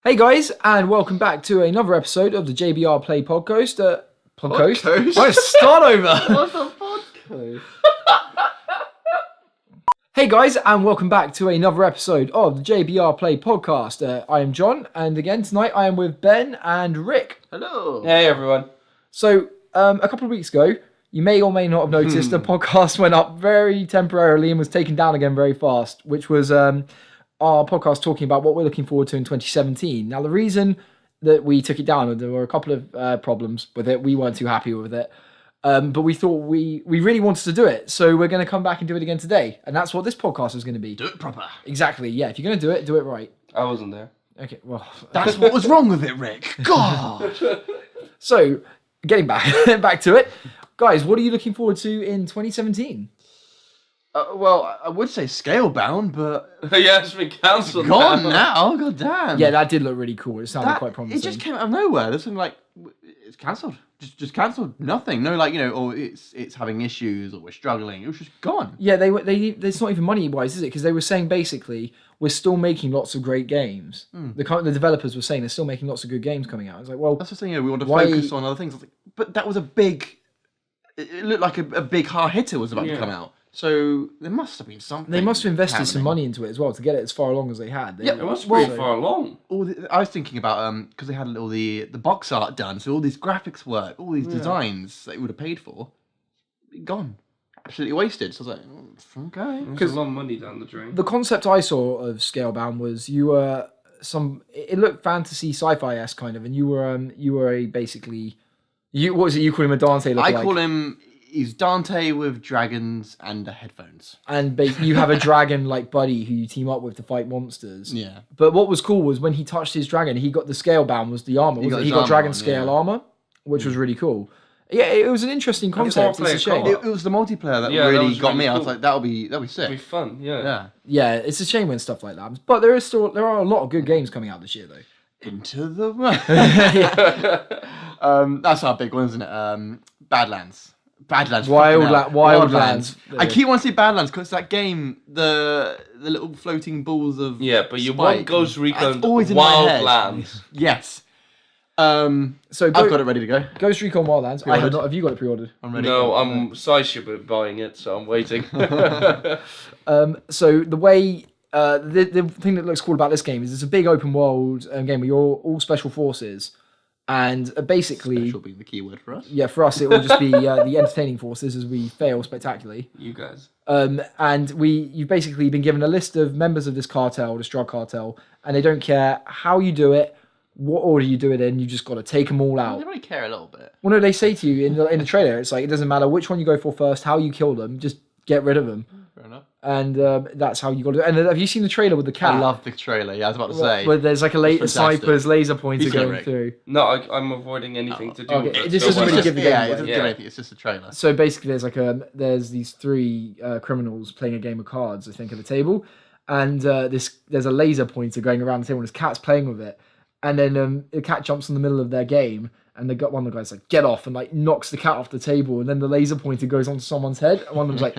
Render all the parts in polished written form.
Hey guys, and welcome back to another episode of the JBR Play podcast. Podcast? Right, start over. What the podcast? Hey guys, and welcome back to another episode of the JBR Play podcast. I am John, and again tonight I am with Ben and Rick. Hello. Hey everyone. So, a couple of weeks ago, you may or may not have noticed the podcast went up very temporarily and was taken down again very fast, which was our podcast talking about what we're looking forward to in 2017. Now, the reason that we took it down, there were a couple of problems with it. We weren't too happy with it. But we thought we really wanted to do it. So we're going to come back and do it again today. And that's what this podcast is going to be. Do it proper. Exactly, yeah. If you're going to do it right. I wasn't there. Okay, well. That's what was wrong with it, Rick. God. So, getting back to it. Guys, what are you looking forward to in 2017? Well, I would say Scalebound, but Yeah, it's been cancelled gone now. God damn. Yeah, that did look really cool. It sounded quite promising. It just came out of nowhere. There's something like, it's cancelled. Just cancelled. Nothing. No, like, or it's having issues, or we're struggling. It was just gone. Yeah, it's not even money-wise, is it? Because they were saying basically, we're still making lots of great games. The developers were saying they're still making lots of good games coming out. It's like, well... That's the thing, we want to focus on other things. I was like, but that was a big... It looked like a big hard hitter was about to come out. So there must have been something. They must have invested some money into it as well to get it as far along as they had. It was pretty far along. I was thinking about because they had all the box art done, so all these graphics work, all these designs that you would have paid for, gone, absolutely wasted. So I was like, okay, There's a lot of money down the drain. The concept I saw of Scalebound was you were it looked fantasy sci-fi-esque kind of, and you were a basically what was it you call him a Dante look I like? call him. He's Dante with dragons and headphones. And you have a dragon like buddy who you team up with to fight monsters. Yeah. But what was cool was when he touched his dragon, he got the Scalebound was the armor. He got dragon scale armor, which was really cool. Yeah, it was an interesting concept. It's a shame. It was the multiplayer that really got me. Cool. I was like, that'll be sick. It'll be fun. Yeah. Yeah, it's a shame when stuff like that happens. But there are a lot of good games coming out this year though. Into the that's our big one, isn't it? Badlands. Wildlands. I keep wanting to say Badlands because that game, the little floating balls of but you want Ghost Recon Wildlands. Yes. So I've got it ready to go. Ghost Recon Wildlands. I have not. Have you got it pre-ordered? I'm ready. No, I'm Sideship buying it, so I'm waiting. So the way the thing that looks cool about this game is it's a big open world game where you're all special forces. And basically... Special being the key word for us. Yeah, for us, it will just be the entertaining forces as we fail spectacularly. You guys. And you've basically been given a list of members of this cartel, this drug cartel, and they don't care how you do it, what order you do it in, you just got to take them all out. They really care a little bit. Well, no, they say to you in the trailer, it's like, it doesn't matter which one you go for first, how you kill them, just get rid of them. Fair enough. And that's how you got to do it. And have you seen the trailer with the cat? I love the trailer, yeah, I was about to say. Where there's like a sniper's laser pointer going through. No, I'm avoiding anything to do with it. This doesn't really give the game it doesn't give anything, it's just a trailer. So basically there's these three criminals playing a game of cards, I think, at the table. And there's a laser pointer going around the table and this cat's playing with it. And then the cat jumps in the middle of their game and one of the guys like, get off, and like knocks the cat off the table, and then the laser pointer goes onto someone's head, and one of them's like,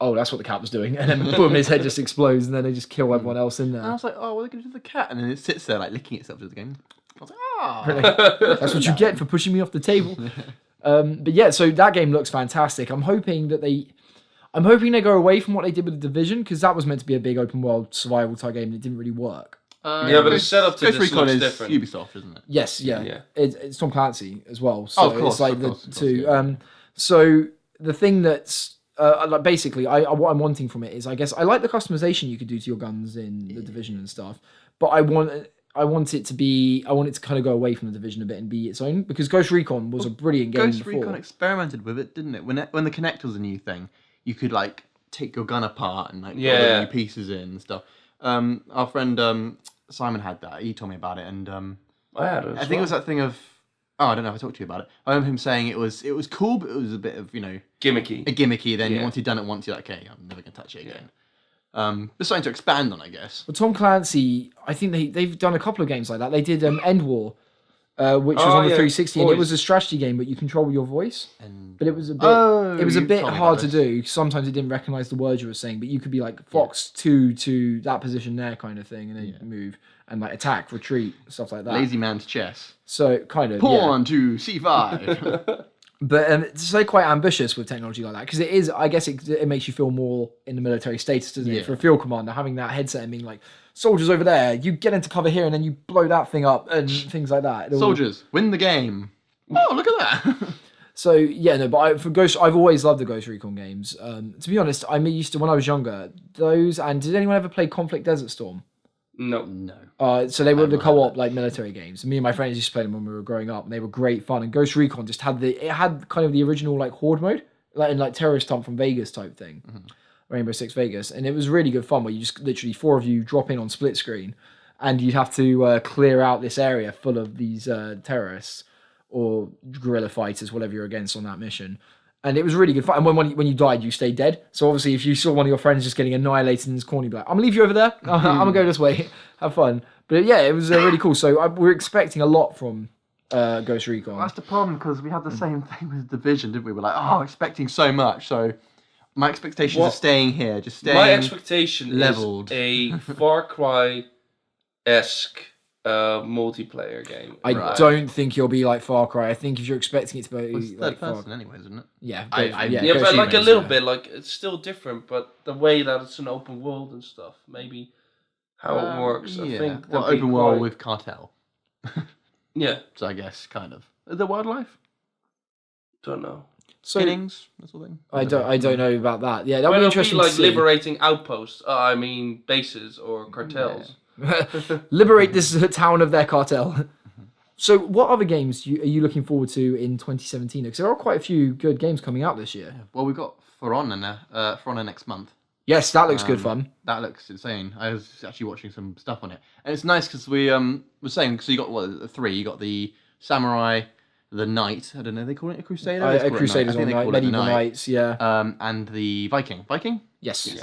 oh, that's what the cat was doing. And then boom, his head just explodes, and then they just kill everyone else in there. And I was like, oh, what are they going to do to the cat? And then it sits there, like, licking itself to the game. I was like, oh. That's what you get for pushing me off the table. But yeah, so that game looks fantastic. I'm hoping they go away from what they did with The Division, because that was meant to be a big open world survival type game, and it didn't really work. But it's set up to Ghost this Recon looks is different. Ubisoft, isn't it? Yes, yeah. It's Tom Clancy as well. So of course, it's like of course, the two. So the thing that's like basically, what I'm wanting from it is, I guess I like the customization you could do to your guns in The Division and stuff, but I want it to kind of go away from The Division a bit and be its own, because Ghost Recon was a brilliant game Ghost before. Recon experimented with it, didn't it? When the Kinect was a new thing, you could like take your gun apart and like put the new pieces in and stuff. Our friend Simon had that. He told me about it, and I had it. I think it was that thing of. Oh, I don't know if I talked to you about it. I remember him saying it was cool, but it was a bit of, gimmicky. Then once you've done it once, you're like, okay, I'm never going to touch it again. There's something to expand on, I guess. But Tom Clancy, I think they've done a couple of games like that. They did End War, which was on the 360, and it was a strategy game, but you control your voice. But it was a bit hard to do. Sometimes it didn't recognize the words you were saying, but you could be like Fox 2 to that position there kind of thing, and then you move. and like attack, retreat, stuff like that. Lazy man's chess. So kind of pawn to c5. But it's so quite ambitious with technology like that because it is. I guess it makes you feel more in the military status, doesn't it? For a field commander, having that headset and being like, soldiers over there, you get into cover here, and then you blow that thing up and things like that. Soldiers win the game. Oh, look at that. So yeah, no, but for Ghost, I've always loved the Ghost Recon games. To be honest, I used to when I was younger. Those and did anyone ever play Conflict Desert Storm? No. So they were the co-op like military games. Me and my friends used to play them when we were growing up, and they were great fun. And Ghost Recon just had kind of the original like horde mode, like terrorist hunt from Vegas type thing, Rainbow Six Vegas, and it was really good fun where you just literally 4 of you drop in on split screen, and you'd have to clear out this area full of these terrorists or guerrilla fighters, whatever you're against on that mission. And it was really good fun. And when you died, you stayed dead. So obviously, if you saw one of your friends just getting annihilated in this corner, you'd be like, I'm going to leave you over there. I'm going to go this way. Have fun. But yeah, it was really cool. So we're expecting a lot from Ghost Recon. Well, that's the problem, because we had the same thing with Division, didn't we? We're like, expecting so much. So my expectations are staying here. Just staying My expectation leveled. Is a Far Cry-esque multiplayer game. I don't think you'll be like Far Cry. I think if you're expecting it to be it's like third person anyway, isn't it? Yeah, but like a little bit, like it's still different, but the way that it's an open world and stuff, maybe how it works. I think open world with cartel. Yeah. So I guess kind of the wildlife. Don't know. So Kiddings, that sort of thing. I don't know about that. Yeah, that'll be interesting. Like to see. liberating outposts. I mean bases or cartels. Liberate this town of their cartel. So, what other games are you looking forward to in 2017? Because there are quite a few good games coming out this year. Well, we've got For Honor next month. Yes, that looks good fun. That looks insane. I was actually watching some stuff on it, and it's nice because we were saying, so you got three. You got the Samurai, the Knight. I don't know. They call it a Crusader. A Crusader's on Knight. Medieval Knights. Yeah. And the Viking. Yes. Yeah.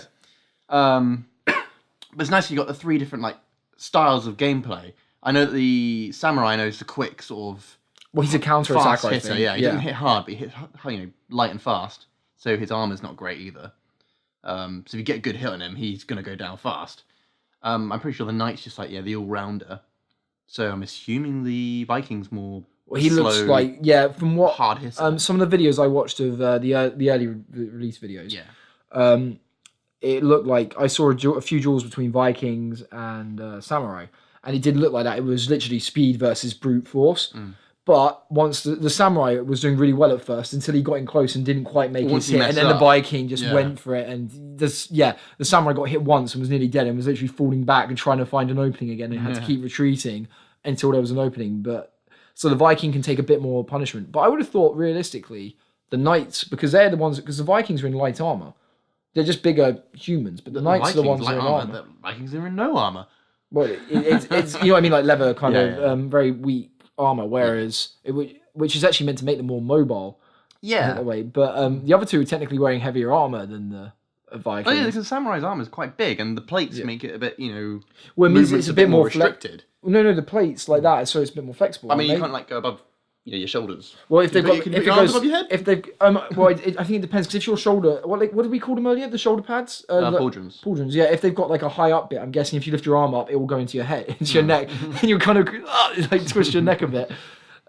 But it's nice you got the three different like styles of gameplay. I know that the Samurai knows the quick sort of. Well, he's a counter-attack hitter. Yeah, he doesn't hit hard, but he hits light and fast. So his armor's not great either. So if you get a good hit on him, he's gonna go down fast. I'm pretty sure the Knight's just like the all-rounder. So I'm assuming the Viking's more. Well, he slow, looks like from what hard hitter. Some of the videos I watched of the early release videos. Yeah. It looked like I saw a few duels between Vikings and Samurai, and it did look like that. It was literally speed versus brute force. But once the Samurai was doing really well at first, until he got in close and didn't quite make his hit, and then the Viking just went for it, and the Samurai got hit once and was nearly dead, and was literally falling back and trying to find an opening again, and had to keep retreating until there was an opening. But so the Viking can take a bit more punishment. But I would have thought realistically the Knights, because they're the ones, because the Vikings are in light armor. They're just bigger humans, but the Knights are the ones that are in armor. The Vikings are in no armor. Well, it's you know what I mean, like leather kind of very weak armor, whereas which is actually meant to make them more mobile. Yeah. Way. But the other two are technically wearing heavier armor than the Vikings. Oh yeah, because the Samurai's armor is quite big, and the plates make it a bit, Well, it means it's a bit more restricted. No, the plates like that, so it's a bit more flexible. I mean, you can't like go above. Your shoulders. Well, if they've got, if it goes above your head, if they've, I think it depends, because if your shoulder, what did we call them earlier? The shoulder pads, pauldrons. Pauldrons, yeah. If they've got like a high up bit, I'm guessing if you lift your arm up, it will go into your head, into your neck, and you kind of like twist your neck a bit.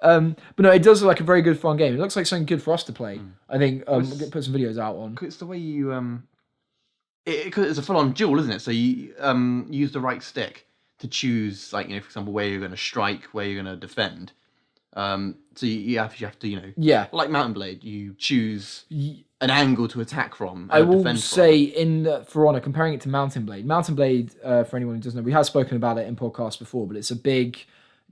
But no, it does look like a very good fun game. It looks like something good for us to play. I think we'll put some videos out on. It's the way you it's a full-on duel, isn't it? So you use the right stick to choose, like for example, where you're going to strike, where you're going to defend. So you have to, like Mountain Blade, you choose an angle to attack from. I will say For Honor, comparing it to Mountain Blade, for anyone who doesn't know, we have spoken about it in podcasts before, but it's a big,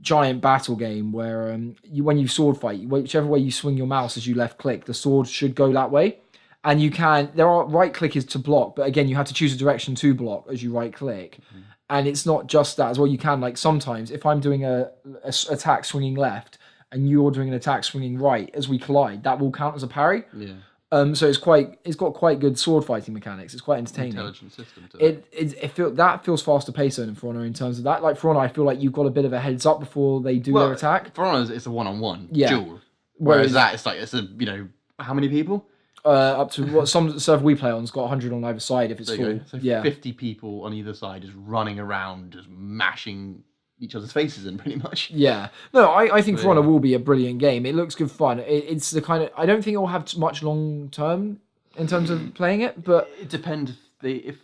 giant battle game where when you sword fight, whichever way you swing your mouse as you left click, the sword should go that way. And right click is to block, but again, you have to choose a direction to block as you right click. And it's not just that as well. You can, like, sometimes if I'm doing a attack swinging left, and you're doing an attack swinging right, as we collide, that will count as a parry. Yeah. So it's got quite good sword fighting mechanics. It's quite entertaining. Intelligent system to it. That feels faster paced than For Honor in terms of that. Like For Honor, I feel like you've got a bit of a heads up before they do their attack. For Honor, it's a one-on-one duel. Whereas it's a how many people? Up to some server we play on's got 100 on either side if it's full. So 50 people on either side just running around, just mashing each other's faces in, pretty much. Yeah. No, I think Yeah. For Honor will be a brilliant game. It looks good fun. It's the kind of... I don't think it will have much long term in terms of playing it, but... It depends if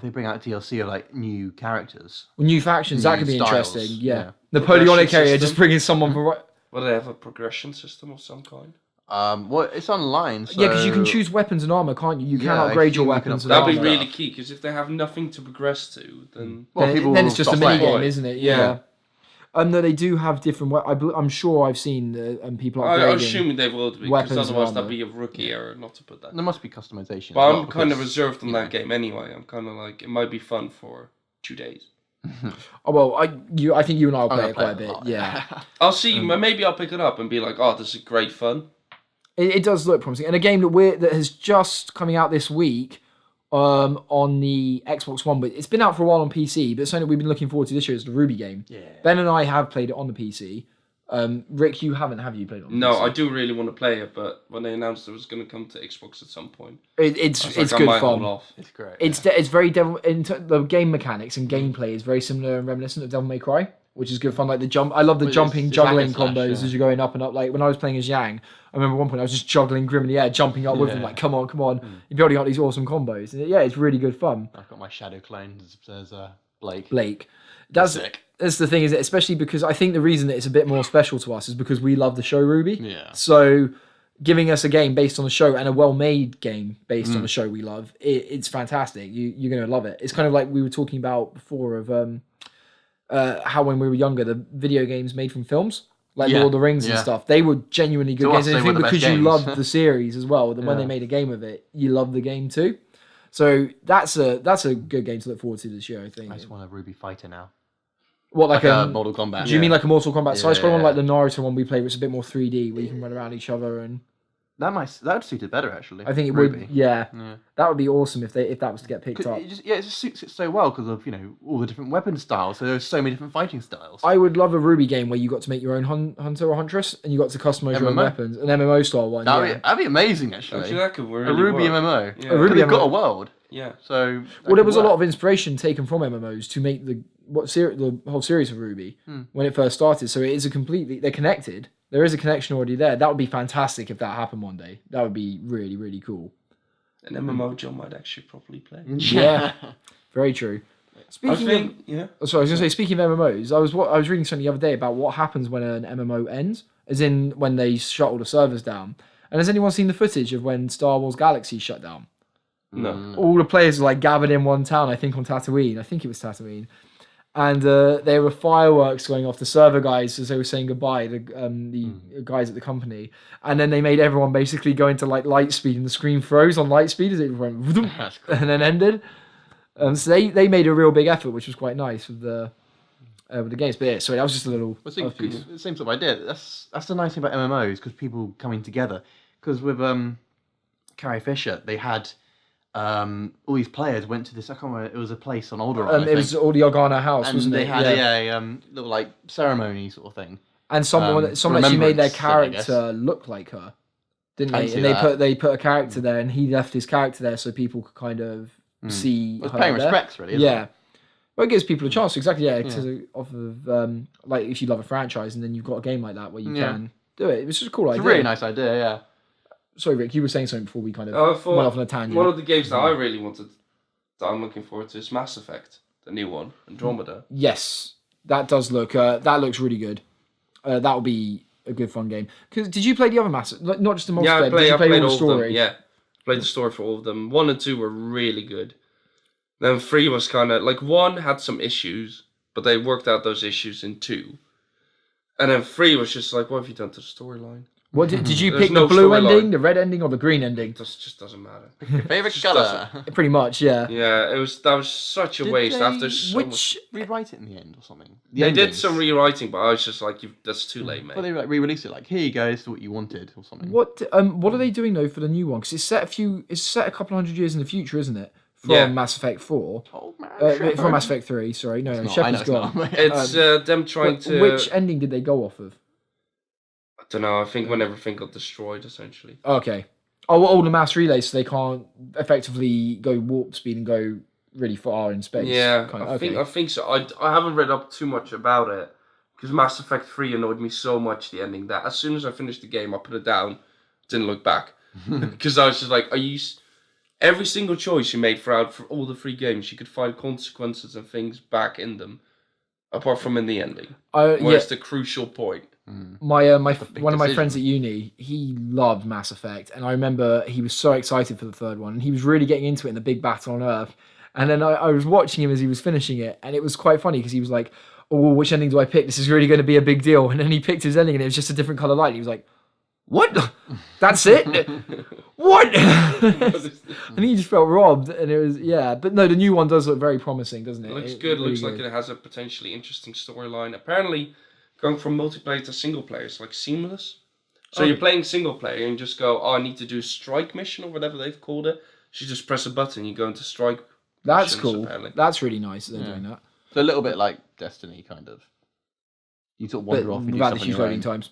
they bring out DLC of like new characters. New factions, that New could be styles, interesting. Yeah. yeah. Napoleonic Progression area, just system. bringing someone from... Well, they have a progression system of some kind. Well, it's online. So... Yeah, because you can choose weapons and armor, can't you? You can Yeah, upgrade your you can weapons and That'd be armor. really key, because if they have nothing to progress to, then... Well, people then it's just a stop mini playing. game, isn't it? Yeah. No, they do have different... I'm sure I've seen people upgrading. I'm assuming they will be, weapons because and otherwise armor. that'd be a rookie error not to put that. There must be customization. But as well, I'm kind of because, reserved on you that know, game anyway. I'm kind of like, it might be fun for 2 days. Oh, well, I think you and I will I'm play gonna it quite a bit. lot, Yeah. I'll see, maybe I'll pick it up and be like, oh, this is great fun. It does look promising. And a game that has just coming out this week on the Xbox One, but it's been out for a while on PC, but something that we've been looking forward to this year is the Ruby game. Yeah. Ben and I have played it on the PC. Rick, you haven't, have you played it on the No, PC? I do really want to play it, but when they announced it was going to come to Xbox at some point, It's I was like, it's I good might hold fun. off. It's great. It's very the game mechanics and gameplay is very similar and reminiscent of Devil May Cry, which is good fun. Like the jump, I love the Well, jumping, it's juggling hack and slash, combos yeah. as you're going up and up. Like when I was playing as Yang, I remember at one point I was just juggling Grim in the air, jumping up with him, Yeah. like come on. You're building up these awesome combos. And yeah, it's really good fun. I've got my shadow clone. There's Blake. Blake, that's Sick. that's the thing, is it? Especially because I think the reason that it's a bit more special to us is because we love the show Ruby. Yeah. So giving us a game based on the show and a well-made game based on the show we love, it's fantastic. You're going to love it. It's kind of like we were talking about before of how when we were younger, the video games made from films, like Yeah. Lord of the Rings and Yeah. stuff, they were genuinely good To games. us, And I they think were the best because you games. loved the series as well, then when they Yeah. made a game of it, you loved the game too. So that's a good game to look forward to this year, I think. I just want a Ruby fighter now. What, like a a Mortal Kombat. do you mean like a Mortal Kombat side scroll one, Yeah. like the Naruto one we played, which is a bit more 3D, where you can run around each other? And that would suit it better actually. I think it Ruby. would, yeah, Yeah. that would be awesome if that was to get picked 'Cause up. it just suits it so well because of all the different weapon styles. So there's so many different fighting styles. I would love a Ruby game where you got to make your own hunter or huntress, and you got to customize your own MMO? weapons, an MMO style one. Yeah. That'd be amazing actually. Actually, that could really A Ruby work. MMO. Yeah. A Because Ruby they've got MMO. a world. Yeah. So Well, there was a lot of inspiration taken from MMOs to make the whole series of Ruby when it first started. So it is they're connected. There is a connection already there. That would be fantastic if that happened one day. That would be really, really cool. An MMO John might actually properly play. Yeah, very true. I Speaking think, yeah. of, sorry, I was going to say, speaking of MMOs, I was reading something the other day about what happens when an MMO ends, as in when they shut all the servers down. And has anyone seen the footage of when Star Wars Galaxy shut down? No. All the players were like gathered in one town, I think on Tatooine. I think it was Tatooine. And there were fireworks going off, the server guys as they were saying goodbye, the guys at the company. And then they made everyone basically go into like light speed, and the screen froze on light speed as it went That's cool. and then ended. So they made a real big effort, which was quite nice with the games. But yeah, sorry, that was just a little... Well, it's the same sort of idea. That's the nice thing about MMOs, because people coming together. Because with Carrie Fisher, they had all these players went to this. I can't remember. It was a place on Alderaan. it was all the Organa house, and wasn't they it? had Yeah. a little like ceremony sort of thing. And someone actually made their remembrance thing, I guess. character look like her, didn't I they? can And see they that. put a character there, and he left his character there so people could kind of see It's her paying there. respects, really. Isn't Yeah. It? Well, it gives people a chance. Exactly. Yeah. Off of like if you love a franchise and then you've got a game like that where you Yeah. can do it. It was just a cool It's idea. a really nice idea. Yeah. Sorry, Rick. You were saying something before we kind of I thought went off on a tangent. one of the games that I really wanted, that I'm looking forward to, is Mass Effect, the new one, Andromeda. Yes, that does look. That looks really good. That will be a good fun game. Because did you play the other Mass? Like, not just the multiplayer. Yeah, did you play played all the all of them. story? Yeah, played the story for all of them. 1 and 2 were really good. Then 3 was kind of like 1 had some issues, but they worked out those issues in 2. And then 3 was just like, what have you done to the storyline? What did you There's pick? no The blue storyline. ending, the red ending, or the green ending? It just doesn't matter. Your favorite Just color. Pretty much, yeah. Yeah, that was such a Did waste they- after so much. Rewrite it in the end or something. The They did endings. some rewriting, but I was just like, that's too late, mate. Well, they like re-released it. Like, here you go. This is what you wanted or something. What are they doing though for the new one? Because it's set a couple hundred years in the future, isn't it? From Yeah. Mass Effect 4. Oh man. From Mass Effect 3. Sorry, no, It's not. I Shepard's know it's gone. not. It's them trying to... Which ending did they go off of? I don't know, I think when everything got destroyed, essentially. Okay. Oh, well, all the mass relays, so they can't effectively go warp speed and go really far in space. Yeah, Kind of, I think so. I haven't read up too much about it because Mass Effect 3 annoyed me so much, the ending, that as soon as I finished the game, I put it down, didn't look back. Because I was just like, every single choice you made for all the 3 games, you could find consequences and things back in them, apart from in the ending. Where's the crucial point? My one of my decision. friends at uni, he loved Mass Effect, and I remember he was so excited for the 3rd one, and he was really getting into it in the big battle on Earth. And then I was watching him as he was finishing it, and it was quite funny because he was like, "Oh, which ending do I pick? This is really going to be a big deal." And then he picked his ending, and it was just a different color light. And he was like, "What? That's it? What?" And he just felt robbed, and it was But no, the new one does look very promising, doesn't it? It looks It's good. really Looks like it has a potentially interesting storyline. Apparently, going from multiplayer to single player is like seamless. So you're playing single player and just go, "Oh, I need to do a strike mission," or whatever they've called it. So you just press a button, you go into strike. That's missions, cool. apparently. That's really nice that they're doing that. So a little bit like Destiny, kind of. You sort of wander But off and do without stuff the on huge your loading own. times.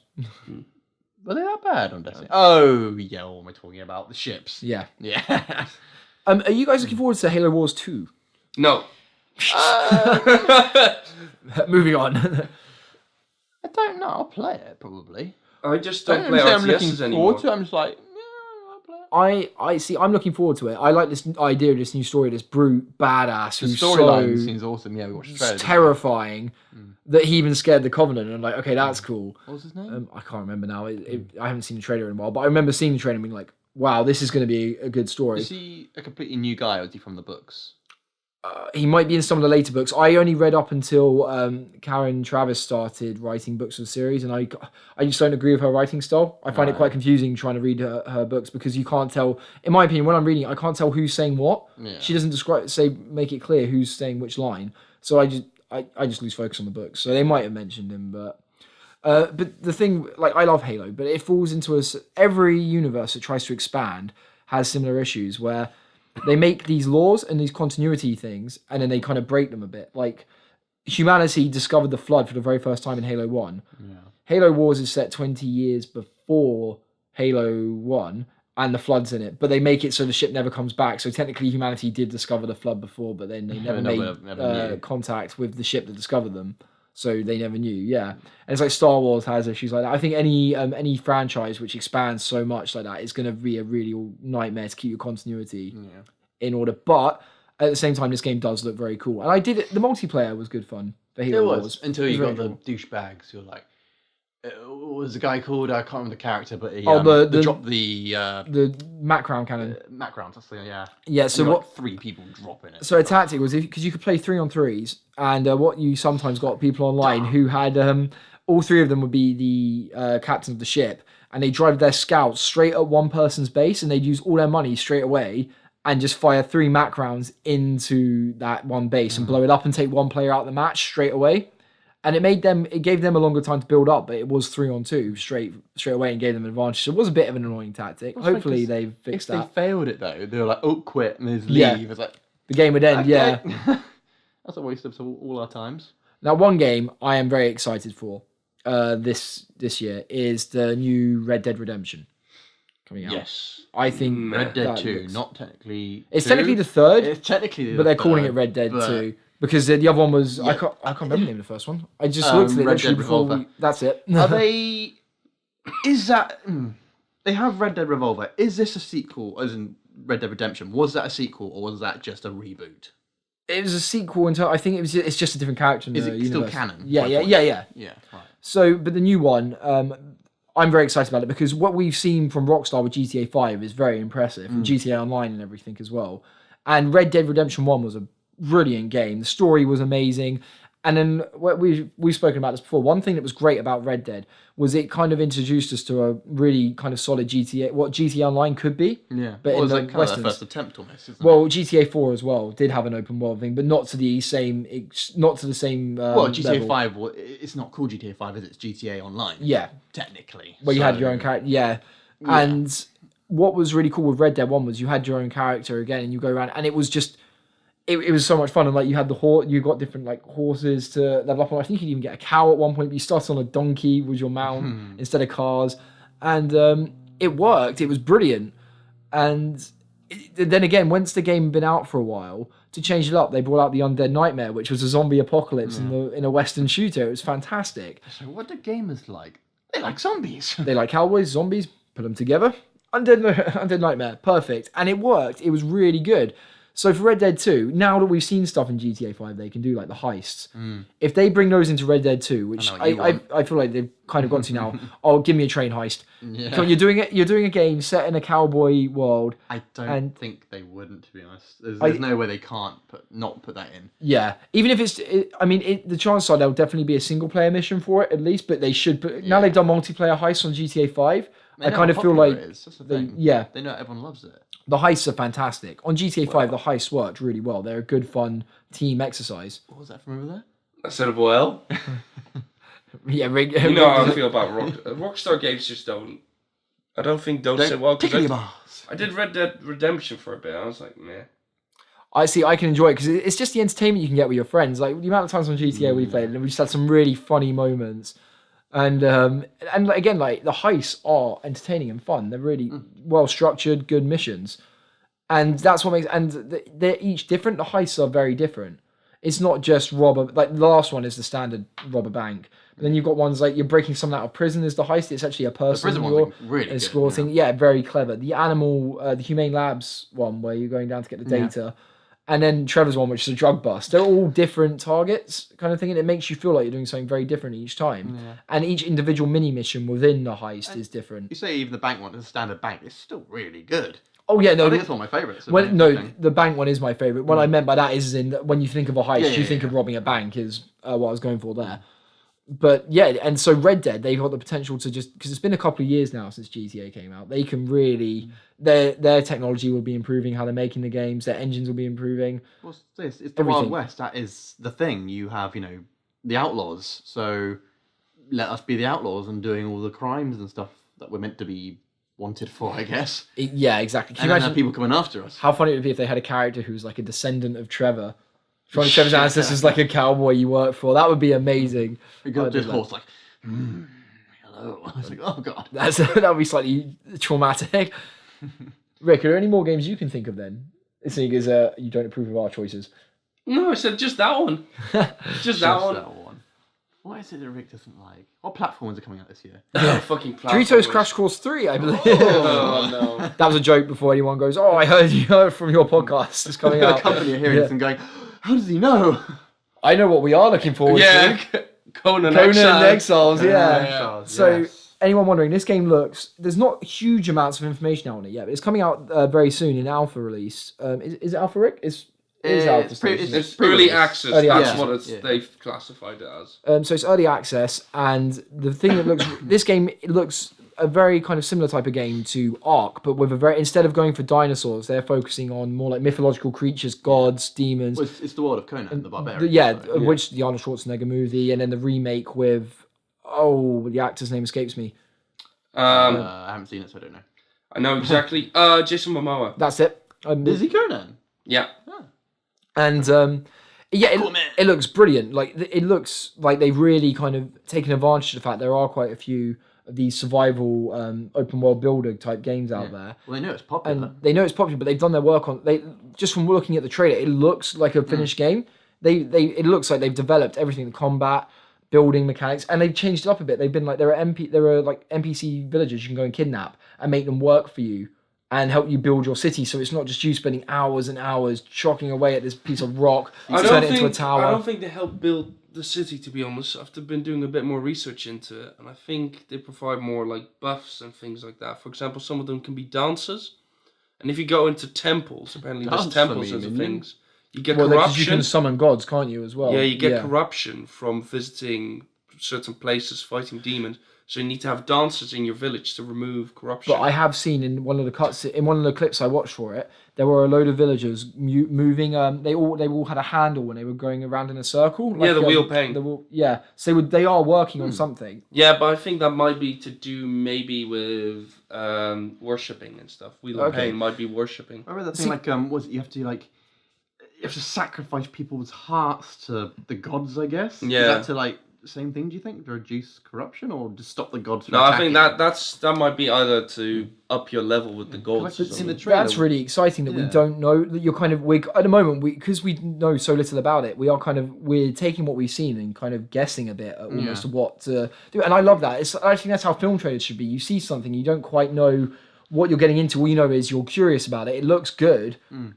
Were they that bad on Destiny? Oh, yeah, what am I talking about? The ships. Yeah. Yeah. Are you guys looking forward to Halo Wars 2? No. Moving on. I don't know. I'll play it, probably. I just I don't play I'm looking RTSs anymore. forward to it. I'm just like, yeah, I'll play it. I see. I'm looking forward to it. I like this idea of this new story, this brute badass The who's storyline so seems awesome. Yeah, we watched the trailer. didn't we? terrifying that he even scared the Covenant. And I'm like, okay, that's cool. What was his name? I can't remember now. I haven't seen the trailer in a while, but I remember seeing the trailer and being like, wow, this is going to be a good story. Is he a completely new guy, or is he from the books? He might be in some of the later books. I only read up until Karen Travis started writing books for the series, and I just don't agree with her writing style. I find it quite confusing trying to read her books because you can't tell. In my opinion, when I'm reading it, I can't tell who's saying what. Yeah. She doesn't make it clear who's saying which line. So I just lose focus on the books. So they might have mentioned him, but the thing, like, I love Halo, but it falls into every universe that tries to expand has similar issues where they make these laws and these continuity things, and then they kind of break them a bit. Like, humanity discovered the Flood for the very first time in Halo 1. Yeah. Halo Wars is set 20 years before Halo 1, and the Flood's in it. But they make it so the ship never comes back. So technically humanity did discover the Flood before, but then they never made contact with the ship that discovered them. So they never knew, yeah. And it's like Star Wars has issues like that. I think any franchise which expands so much like that is going to be a really nightmare to keep your continuity in order. But at the same time, this game does look very cool. And the multiplayer was good fun for Halo Wars. Until you very got the douchebags. You're like, what was the guy called? I can't remember the character, but he dropped the Macround cannon. Macround, that's the Yeah, so and what? 3 people drop in it. So a tactic was because you could play 3-on-3s, and what you sometimes got people online who had all 3 of them would be the captains of the ship, and they drive their scouts straight at one person's base, and they'd use all their money straight away and just fire 3 Mac rounds into that one base and blow it up and take one player out of the match straight away. And it gave them a longer time to build up, but it was 3-on-2 straight away and gave them an advantage. So it was a bit of an annoying tactic. Hopefully they've fixed that. If they failed it though, they were like, "Oh, quit," and there's leave. It's like the game would end. okay. Yeah. That's a waste of all our times. Now, one game I am very excited for this year is the new Red Dead Redemption coming out. Yes, I think Red Dead 2, not technically. It's 2. technically the 3rd. It's technically, but they're calling it Red Dead 2 because the other one was I can't remember the name of the first one. I just looked at it Red literally Dead before. Revolver. That's it. Are they? Is that? They have Red Dead Revolver. Is this a sequel? As in Red Dead Redemption, was that a sequel or was that just a reboot? It was a sequel until I think it's just a different character in Is the it universe. still canon? Yeah. Yeah, right. So, but the new one, I'm very excited about it because what we've seen from Rockstar with GTA 5 is very impressive, and GTA Online and everything as well. And Red Dead Redemption 1 was a brilliant game. The story was amazing. And then we've spoken about this before. One thing that was great about Red Dead was it kind of introduced us to a really kind of solid GTA, what GTA Online could be. Yeah, but well, in it the was like Westerns. first attempt almost. Isn't Well, GTA 4 as well did have an open world thing, but not to the same. Well, GTA level. 5. It's not called GTA 5, is it? It's GTA Online. Yeah, technically. where you had your own character. Yeah, and what was really cool with Red Dead 1 was you had your own character again, and you go around, and it was just. It was so much fun, and like you had you got different like horses to level up on. I think you could even get a cow at one point, but you started on a donkey was your mount instead of cars, and it worked. It was brilliant, and then again, once the game had been out for a while, to change it up, they brought out the Undead Nightmare, which was a zombie apocalypse in a Western shooter. It was fantastic. So what do gamers like? They like zombies. They like cowboys, zombies, put them together. Undead Nightmare, perfect. And it worked. It was really good. So for Red Dead 2, now that we've seen stuff in GTA 5, they can do like the heists. If they bring those into Red Dead 2, which I feel like they've kind of got to now, give me a train heist. Yeah. So you're doing a game set in a cowboy world. I don't think they wouldn't, to be honest. There's no way they can't not put that in. Yeah, even if the chances are there'll definitely be a single player mission for it at least, but they should. But now they've done multiplayer heists on GTA 5. I kind of feel like that's the thing. They know everyone loves it. The heists are fantastic. On GTA 5, the heists worked really well. They're a good, fun team exercise. What was that from over there? I said, well, Yeah, you know how I feel about Rockstar games. Just don't sit well. Tickle your bars. I did Red Dead Redemption for a bit. I was like, meh. I can enjoy it because it's just the entertainment you can get with your friends. Like the amount of times on GTA we played, and we just had some really funny moments. And again, like the heists are entertaining and fun. They're really well structured, good missions, and that's what makes. And they're each different. The heists are very different. It's not just like the last one is the standard rob a bank, but then you've got ones like you're breaking someone out of prison is the heist. It's actually a person you're really escorting. good, yeah, very clever. The the Humane Labs one where you're going down to get the data. And then Trevor's one, which is a drug bust. They're all different targets kind of thing, and it makes you feel like you're doing something very different each time. Yeah. And each individual mini mission within the heist is different. You say even the bank one is a standard bank. It's still really good. Oh yeah, no, I think it's one of my favourites. The bank one is my favourite. What I meant by that is when you think of a heist, you think of robbing a bank is what I was going for there. But yeah, and so Red Dead, they've got the potential to just, because it's been a couple of years now since GTA came out, they can really, their technology will be improving, how they're making the games, their engines will be improving. What's this? It's the Wild West. That is the thing. You have, the outlaws. So let us be the outlaws and doing all the crimes and stuff that we're meant to be wanted for, I guess. Yeah, exactly. Can you imagine people coming after us? How funny it would be if they had a character who's like a descendant of Trevor. Trevor's ancestors is like a cowboy you work for. That would be amazing. We got this horse like, hello. I was like, oh god. That would be slightly traumatic. Rick, are there any more games you can think of then? Seeing as you don't approve of our choices. No, I said just that one. just that one. What is it that Rick doesn't like? What platforms are coming out this year? Fucking platforms. Doritos Crash Course 3, I believe. Oh, no. That was a joke before anyone goes, oh, I heard from your podcast. It's coming out. The company are hearing this and going, how does he know? I know what we are looking forward to. Conan Exiles, yeah. So, yes. anyone wondering, this game there's not huge amounts of information out on it yet, but it's coming out very soon in alpha release. Is it alpha, Rick? It's early access. That's what they've classified it as. So it's early access, and the thing that this game looks a very kind of similar type of game to Ark, but with instead of going for dinosaurs, they're focusing on more like mythological creatures, gods, demons. Well, it's the world of Conan the Barbarian. Which the Arnold Schwarzenegger movie, and then the remake with the actor's name escapes me. I haven't seen it, so I don't know. I know exactly. Jason Momoa. That's it. Is he Conan? Yeah. And it looks brilliant. Like it looks like they've really kind of taken advantage of the fact there are quite a few of these survival open world builder type games out there. Well, they know it's popular. And they know it's popular, but they've done their work on. Just from looking at the trailer, it looks like a finished game. It looks like they've developed everything: the combat, building mechanics, and they've changed it up a bit. They've been like there are like NPC villagers you can go and kidnap and make them work for you and help you build your city, so it's not just you spending hours and hours chocking away at this piece of rock to turn it into a tower. I don't think they help build the city, to be honest. I've been doing a bit more research into it, and I think they provide more like buffs and things like that. For example, some of them can be dancers, and if you go into temples, apparently there's temples and things, you get corruption. Because you can summon gods, can't you, as well? Yeah, you get corruption from visiting certain places, fighting demons. So you need to have dancers in your village to remove corruption. But I have seen in one of the clips I watched for it, there were a load of villagers moving. They all had a handle when they were going around in a circle. Like, the wheel pain. So they are working on something. Yeah, but I think that might be to do maybe with worshipping and stuff. Wheel of pain might be worshipping. I remember that thing was it you have to sacrifice people's hearts to the gods, I guess. Yeah. Is that to the same thing? Do you think to reduce corruption or to stop the gods from No, I think attacking? that might be either to up your level with the gods. I've or seen the something. trailer. That's really exciting that we Yeah. don't know that you're kind of at the moment because we know so little about it. We're taking what we've seen and kind of guessing a bit at almost what to do. And I love that. I think that's how film trailers should be. You see something, you don't quite know what you're getting into. All you know is you're curious about it. It looks good,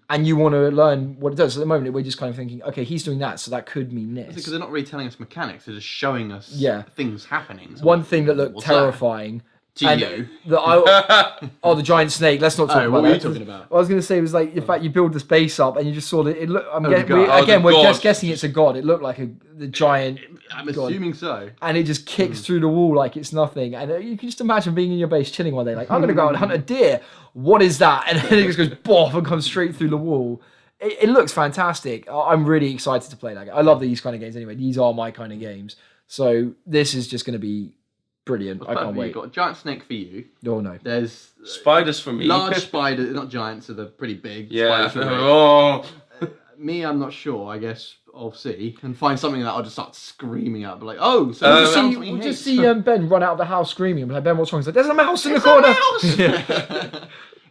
and you want to learn what it does. At the moment, we're just kind of thinking, okay, he's doing that, so that could mean this. Because they're not really telling us mechanics; they're just showing us things happening. So One thing that looked what's terrifying. To you. The giant snake. Let's not talk about what were that. you talking about? What I was going to say was like the fact you build this base up and you just saw that it looked. God. We're God. just guessing it's a god. It looked like the giant. I'm God. assuming so. And it just kicks through the wall like it's nothing. And you can just imagine being in your base chilling one day, like I'm going to go out and hunt a deer. What is that? And then it just goes boff and comes straight through the wall. It looks fantastic. I'm really excited to play that game. I love these kind of games anyway. These are my kind of games. So this is just going to be brilliant. I can't wait. You've got a giant snake for you. Oh no. There's Spiders for me. large spiders, not giant, so they're pretty big. Yeah. Spiders for me. Oh. Me, I'm not sure. I guess I'll see and find something that I'll just start screaming at. But like, oh, so We'll this is something we'll he just hates. see Ben run out of the house screaming. Like, Ben, what's wrong? He's like, there's a mouse in the corner.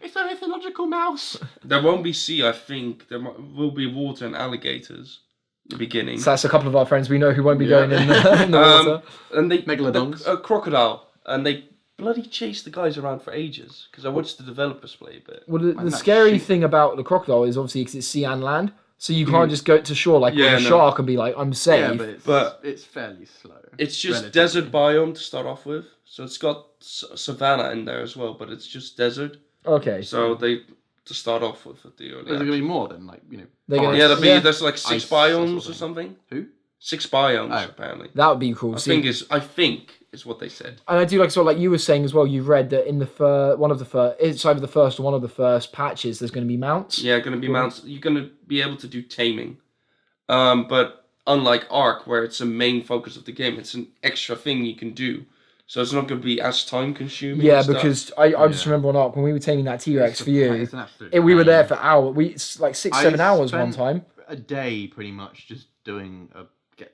It's a mythological mouse. There won't be sea, I think. There will be water and alligators. The beginning. So that's a couple of our friends we know who won't be going in the water. And they Megalodons. A crocodile, and they bloody chase the guys around for ages because I watched the developers play a bit. Well, the that scary shit. thing about the crocodile is obviously because it's sea and land. So you can't just go to shore like with a no. shark and be like, I'm safe. Yeah, But it's fairly slow. It's just relatively. desert biome to start off with, so it's got savannah in there as well, but it's just desert. Okay. So they to start off with at the Is early. there going to be more than like They're gonna- forests? Yeah, there's like 6 Ice biomes or or something. Who? 6 biomes Oh. apparently. That would be cool. I See, think is what they said. and I do like like you were saying as well. You read that in the it's either the first or one of the first patches. There's going to be mounts. Yeah, going to be mounts. You're going to be able to do taming, but unlike Ark, where it's a main focus of the game, it's an extra thing you can do. So it's not going to be as time consuming. Yeah, and stuff. because I just remember on Ark when we were taming that T-Rex for you. It's an absolute We were pain. there for hours. It's like 6-7 I hours one spent time. A day pretty much just doing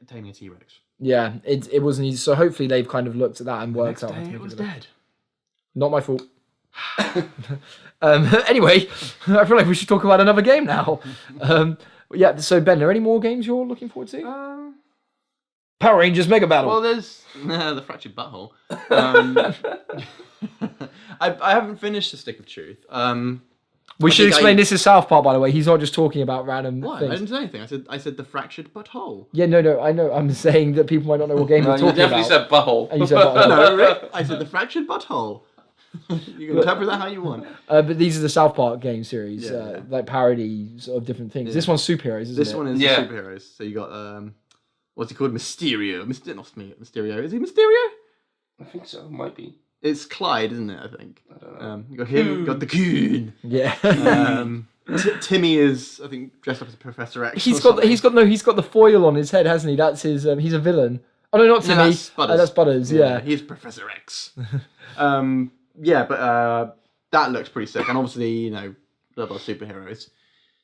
taming a T-Rex. Yeah, it wasn't easy. So hopefully they've kind of looked at that and worked out. how to Day, make it was better. dead. Not my fault. Anyway, I feel like we should talk about another game now. Yeah, so Ben, are there any more games you're looking forward to? Power Rangers Mega Battle. Well, there's the Fractured Butthole. I haven't finished the Stick of Truth. we I should think explain I- this is South Park, by the way. He's not just talking about random What? I things. didn't say anything. I said the Fractured Butthole. Yeah, no, I know. I'm saying that people might not know what game No, you're you talking definitely about. said butthole. And you said butthole. No, Rick, I said the Fractured Butthole. You can interpret that how you want. But these are the South Park game series, Yeah. like parody sort of different things. This one's superheroes, isn't This it? one is Yeah. the superheroes. So you got what's he called? Mysterio. Not Mysterio. Is he Mysterio? I think so. Might be. It's Clyde, isn't it? I think. I don't know. You got him. You got the Coon. Yeah. Timmy is, I think, dressed up as Professor X. he's got the foil on his head, hasn't he? That's his. He's a villain. Oh no, not Timmy. that's Butters. That's Butters. Yeah. He's Professor X. But that looks pretty sick, and obviously, they're both superheroes.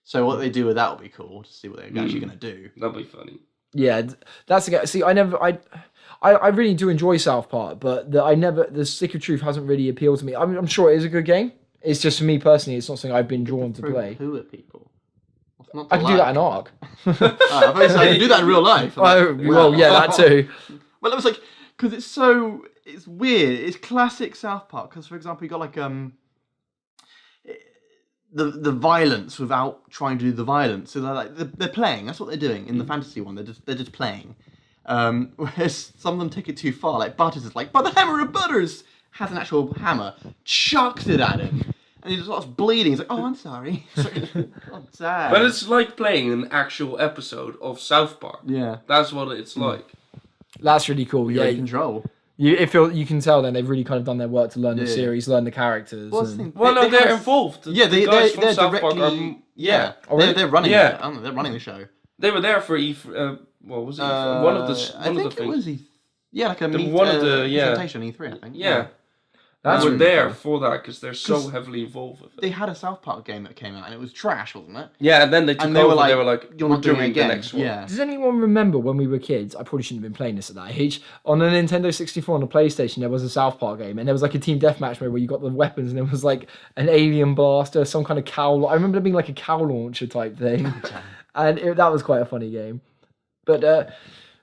So what they do with that will be cool to see what they're actually going to do. That'll be funny. Yeah, that's the guy. See, I really do enjoy South Park, but the Stick of Truth hasn't really appealed to me. I'm sure it is a good game. It's just for me personally, it's not something I've been drawn to play. Who are people? What's not I to can do that in like? Ark. I thought you said I can do that in real life. Oh, well, yeah, that too. Well, it was like because it's weird. It's classic South Park. Because for example, you got like the violence without trying to do the violence. So they're playing. That's what they're doing in the fantasy one. They're just playing. Whereas some of them take it too far. Like Butters is like, but the hammer of Butters has an actual hammer, chucks it at him, and he just starts bleeding. He's like, oh, I'm sorry. It's like, oh, sad. But it's like playing an actual episode of South Park. yeah, That's what it's like. That's really cool. you're Yeah, in control. you can tell then they've really kind of done their work to learn the Yeah. series, learn the characters. Well, that's and- the thing. Well, no, they're kind of- involved. Yeah, the guys from they're South directly. Park are. Yeah, Oh, really? they're running. Yeah. it. They're running the show. They were there for what was it? One of the I think it things. was yeah, like a The- meet, one of the- yeah. presentation E3, I think. Yeah. That's We're really there cool. for that because they're so 'Cause heavily involved with it. They had a South Park game that came out, and it was trash, wasn't it? Yeah, and then they took And they over. were like, they were like, "You're we're not doing it doing the again." next one. Yeah. Does anyone remember when we were kids? I probably shouldn't have been playing this at that age. On the Nintendo 64 on the PlayStation, there was a South Park game, and there was like a team deathmatch mode where you got the weapons, and there was like an alien blaster, some kind of cow. I remember there being like a cow launcher type thing, and that was quite a funny game. But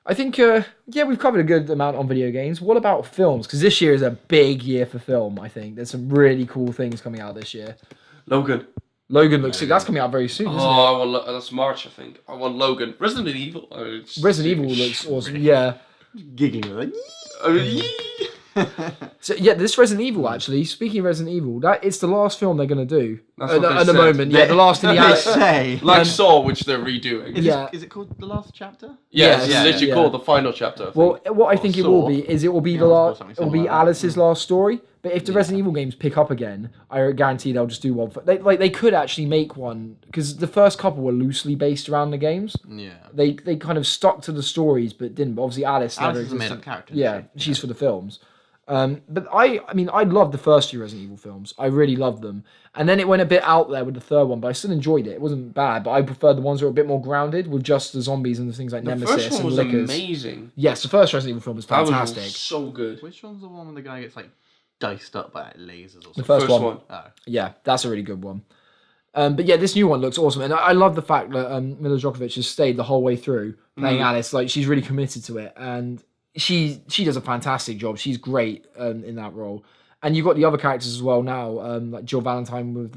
I think, we've covered a good amount on video games. What about films? Because this year is a big year for film, I think. There's some really cool things coming out this year. Logan. Logan looks sick. That's coming out very soon, isn't it? That's March, I think. I want Logan. Resident Evil. Resident Evil looks awesome. Yeah. Giggling like. So yeah, this Resident Evil actually. Speaking of Resident Evil, it's the last film they're gonna do That's what they at the said. moment. Yeah, the last in the They Alex. say. Like Saw, which they're redoing. Yeah. Is it called The Last Chapter? Yeah, Yeah, it's literally yeah. called the final chapter. I think. Well, what I think it will Saw. be is it will be Yeah, the I was last. something It will be similar like that. Alice's last story. But if the Resident Evil games pick up again, I guarantee they'll just do one. They could actually make one because the first couple were loosely based around the games. Yeah. They kind of stuck to the stories, but didn't. But obviously, Alice never Alice is a existed. made-up character. Yeah, isn't she? she's for the films. But I mean, I loved the first few Resident Evil films. I really loved them. And then it went a bit out there with the third one, but I still enjoyed it. It wasn't bad, but I preferred the ones that were a bit more grounded with just the zombies and the things like the Nemesis first one and was Lickers. amazing. Yes, the first Resident Evil film was That fantastic. was so good. Which one's the one when the guy gets like diced up by like, lasers or The something? first, First one. one. Oh. Yeah, that's a really good one. But yeah, this new one looks awesome. And I love the fact that Mila Djokovic has stayed the whole way through playing Alice. Like, she's really committed to it. And she does a fantastic job. She's great in that role. And you've got the other characters as well now, like Jill Valentine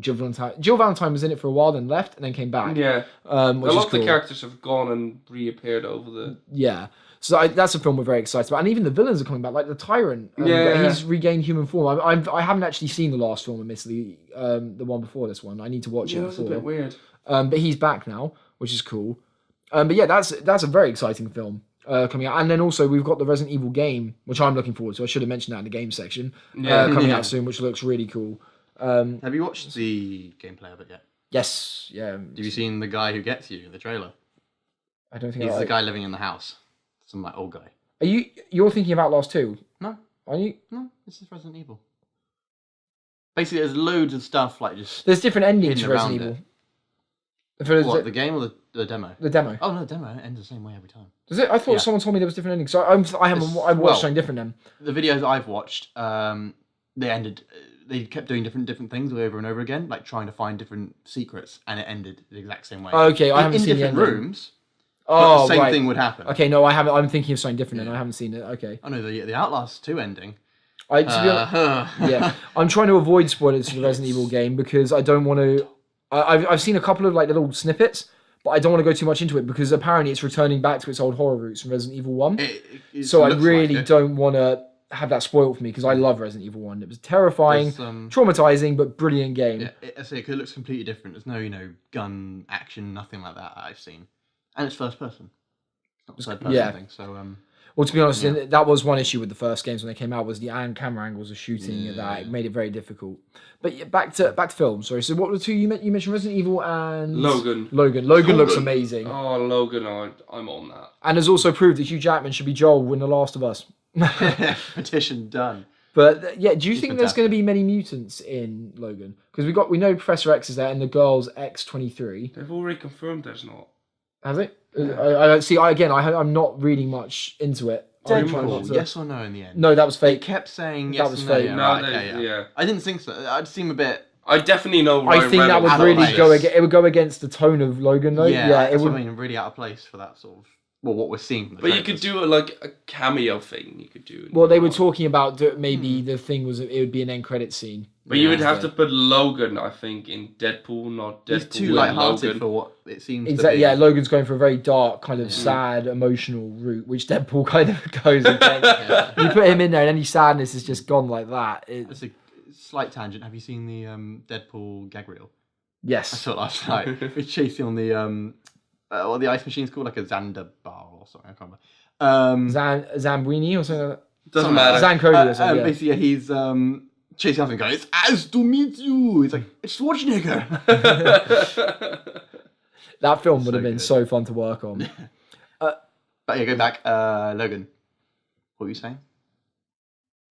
Jill Valentine. Jill Valentine was in it for a while, then left, and then came back. Yeah. Which A is lot of cool. the characters have gone and reappeared over the. Yeah. So that's a film we're very excited about. And even the villains are coming back, like the Tyrant. Yeah. He's regained human form. I haven't actually seen the last film, admittedly, the one before this one. I need to watch Yeah, it that was a before. bit weird. But he's back now, which is cool. But yeah, that's a very exciting film coming out. And then also we've got the Resident Evil game, which I'm looking forward to. I should have mentioned that in the game section. Coming out soon, which looks really cool. Have you watched the gameplay of it yet? Yes, yeah. Have you seen the guy who gets you in the trailer? I don't think He's I the guy living in the house. Some like old guy. You're thinking of Outlast 2? No, Are you? no, this is Resident Evil. Basically, there's loads of stuff like just There's different endings hidden to Resident around Evil. For what the game or the demo. the demo. Oh no, the demo ends the same way every time. Does it? I thought Yeah. someone told me there was different endings. So I watched well, something different then. The videos I've watched, they ended. They kept doing different things over and over again, like trying to find different secrets, and it ended the exact same way. Okay, I haven't in seen the different ending. rooms. But Oh, the same right. thing would happen. Okay, no, I haven't. I'm thinking of something different, and Yeah. I haven't seen it. Okay, Oh no, the Outlast 2 ending. to be honest, yeah, I'm trying to avoid spoilers for the Resident Evil game because I don't want to. I've seen a couple of like little snippets, but I don't want to go too much into it because apparently it's returning back to its old horror roots from Resident Evil 1. So I really don't want to have that spoiled for me because I love Resident Evil 1. It was terrifying, traumatizing, but brilliant game. Yeah, I say it looks completely different. There's no, gun action, nothing like that I've seen, and it's first person. It's not third person thing. So Well, to be honest, that was one issue with the first games when they came out was the camera angles of shooting and that it made it very difficult. But yeah, back to film. Sorry. So what were the two you mentioned? Resident Evil and Logan. Logan looks amazing, Oh, Logan, I'm on that. and has also proved that Hugh Jackman should be Joel in The Last of Us. petition done. But yeah, do you think there's fantastic. going to be many mutants in Logan? Because we know Professor X is there and the girl's X-23. They've already confirmed there's not. Has it? I see. I'm not reading much into it. I'm trying not Deadpool, to- yes or no in the end? No, that was They fake. kept saying That yes was and no. fake. Yeah, No, right, they- okay, yeah. I didn't think so. I'd seem a bit. I definitely know. I think that would Reynolds really out of go place. against. It would go against the tone of Logan, though. Yeah, it that's would. what I mean, really out of place for that sort of. Well, what we're seeing. From the But you could trailers. do like a cameo thing. You could do. Well, they were talking about maybe the thing was it would be an end credit scene. But you would Yeah. have to put Logan, I think, in Deadpool, not Deadpool. He's too with light-hearted Logan. for what it seems Exactly. to be. Yeah, Logan's going for a very dark, kind of sad, emotional route, which Deadpool kind of goes against. You put him in there, and any sadness is just gone like that. It's a slight tangent. Have you seen the Deadpool gag reel? I Yes. saw it last night. We're chasing on the what the ice machine's called, like a Xander bar or something. I can't remember. Zambwini or something like that. Doesn't matter. Zancody or something. Yeah. Basically, he's chasing after him going, "It's as to meet you." He's like, "It's Schwarzenegger." That film would have So been good. so fun to work on. But yeah, go back. Logan, what were you saying?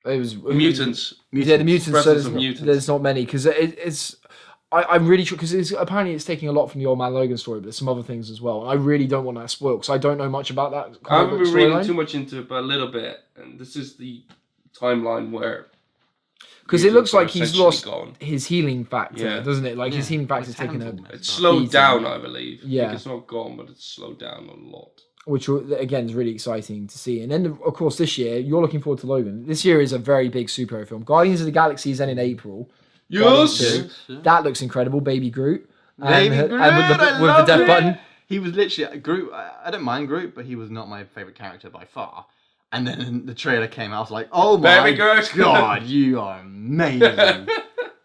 It was Mutants. Yeah, the mutants. So Presence of mutants. there's not many because it's. I'm really sure because apparently it's taking a lot from the Old Man Logan story, but there's some other things as well. And I really don't want that spoiled because I don't know much about that. I haven't been reading too much into it, but a little bit. And this is the timeline where. Because it looks like he's essentially lost his healing factor, doesn't it? Like his healing factor is taken a. It's slowed beating. down, I believe. Yeah. I think it's not gone, but it's slowed down a lot. Which again is really exciting to see. And then of course this year you're looking forward to Logan. This year is a very big superhero film. Guardians of the Galaxy is then in April. Yes. That looks incredible. Baby Groot. Baby Groot, and with the death button. He was literally Groot. I don't mind Groot, but he was not my favorite character by far. And then the trailer came out. I was like, "Oh my Baby Groot. God, you are amazing!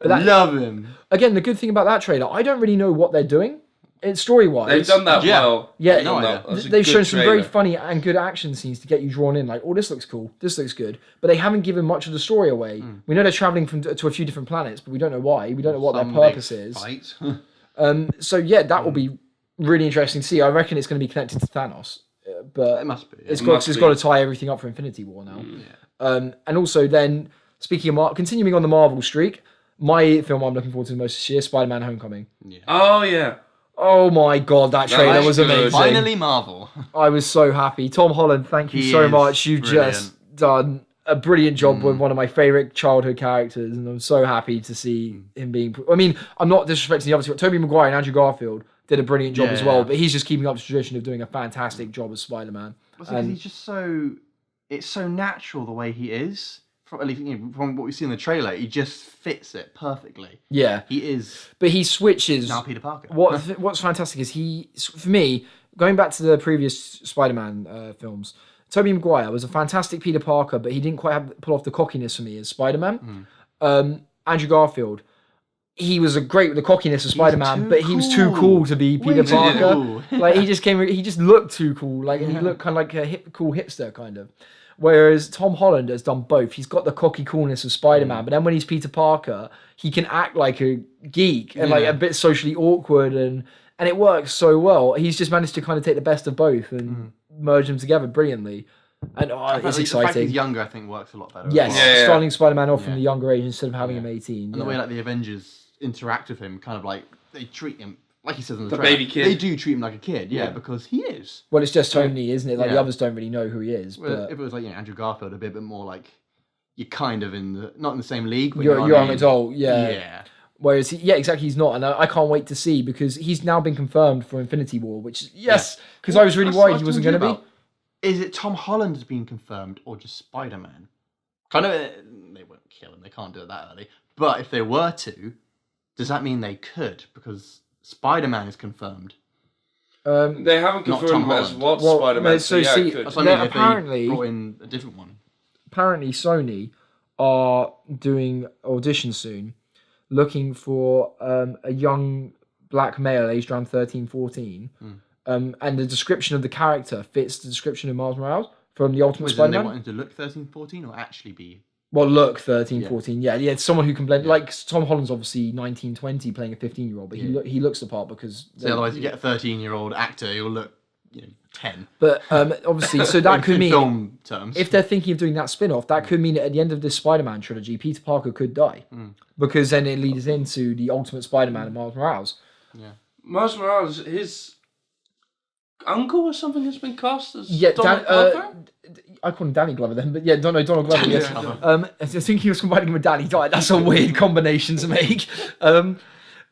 Love him." Again, the good thing about that trailer, I don't really know what they're doing. It's story-wise. They've done that well. Yeah, No idea. they've shown some very funny and good action scenes to get you drawn in. Like, oh, this looks cool. This looks good. But they haven't given much of the story away. We know they're traveling to a few different planets, but we don't know why. We don't know what their purpose is. Fight. So yeah, that will be really interesting to see. I reckon it's going to be connected to Thanos, but It must be. it's got to tie everything up for Infinity War now. And also then speaking of continuing on the Marvel streak, my film I'm looking forward to the most this year, Spider-Man: Homecoming. Oh yeah. Oh my God, that trailer was amazing. Finally, Marvel. I was so happy. Tom Holland, thank you so much. You've just done a brilliant job with one of my favourite childhood characters, and I'm so happy to see him being... I mean, I'm not disrespecting the others, but Tobey Maguire and Andrew Garfield did a brilliant job as well, but he's just keeping up the tradition of doing a fantastic job as Spider-Man. Because he's just so... It's so natural the way he is. At least from what we see in the trailer, he just fits it perfectly. Yeah. He is... But he switches... Now Peter Parker. What's fantastic is for me, going back to the previous Spider-Man films, Tobey Maguire was a fantastic Peter Parker, but he didn't quite pull off the cockiness for me as Spider-Man. Andrew Garfield, he was great with the cockiness of Spider-Man, but he was too cool to be Peter Parker. Cool. Like he just looked too cool. Like and he looked kind of like a cool hipster kind of. Whereas Tom Holland has done both. He's got the cocky coolness of Spider-Man, but then when he's Peter Parker, he can act like a geek and like a bit socially awkward, and it works so well. He's just managed to kind of take the best of both and merge them together brilliantly. And it's exciting. The fact he's younger, I think, works a lot better. Yes, Yeah. starting Spider-Man off from the younger age instead of having him 18. And the way like the Avengers interact with him, kind of like they treat him like he says in the The trailer. baby kid. They do treat him like a kid, because he is. Well, it's just Tony, isn't it? Like the Yeah. others don't really know who he is. Well, But if it was like Andrew Garfield, it'd be a bit more like you're kind of not in the same league. But you're you know a what I young mean? adult, yeah. Yeah. Whereas, exactly, he's not, and I can't wait to see because he's now been confirmed for Infinity War, which because I was really worried he wasn't going to be. Is it Tom Holland has been confirmed or just Spider-Man? Kind of, they won't kill him. They can't do it that early. But if they were to, does that mean they could? Because Spider-Man is confirmed. They haven't Not confirmed Tom as Holland. what Well, Spider-Man. no, So yeah, see, it could. That's what I mean. No, If apparently- they brought in a different one. Apparently, Sony are doing auditions soon, looking for a young black male aged around 13, 14. And the description of the character fits the description of Miles Morales from the Ultimate They Spider-Man. want him to look 13, 14 or actually be... Well, look, 13, Yeah. 14. Yeah, someone who can blend. Like, Tom Holland's obviously 19, 20 playing a 15-year-old, but he looks the part because... So otherwise you get a 13-year-old actor, he'll look 10. But obviously, so that could in mean... film terms. If they're thinking of doing that spin-off, that could mean that at the end of this Spider-Man trilogy, Peter Parker could die. Because then it leads into the Ultimate Spider-Man and Miles Morales. Miles Morales, his uncle or something has been cast as Yeah, Donald Glover? I call him Danny Glover then, but yeah, Donald Glover. Yes. I think he was combining him with Danny Dye. That's a weird combination to make.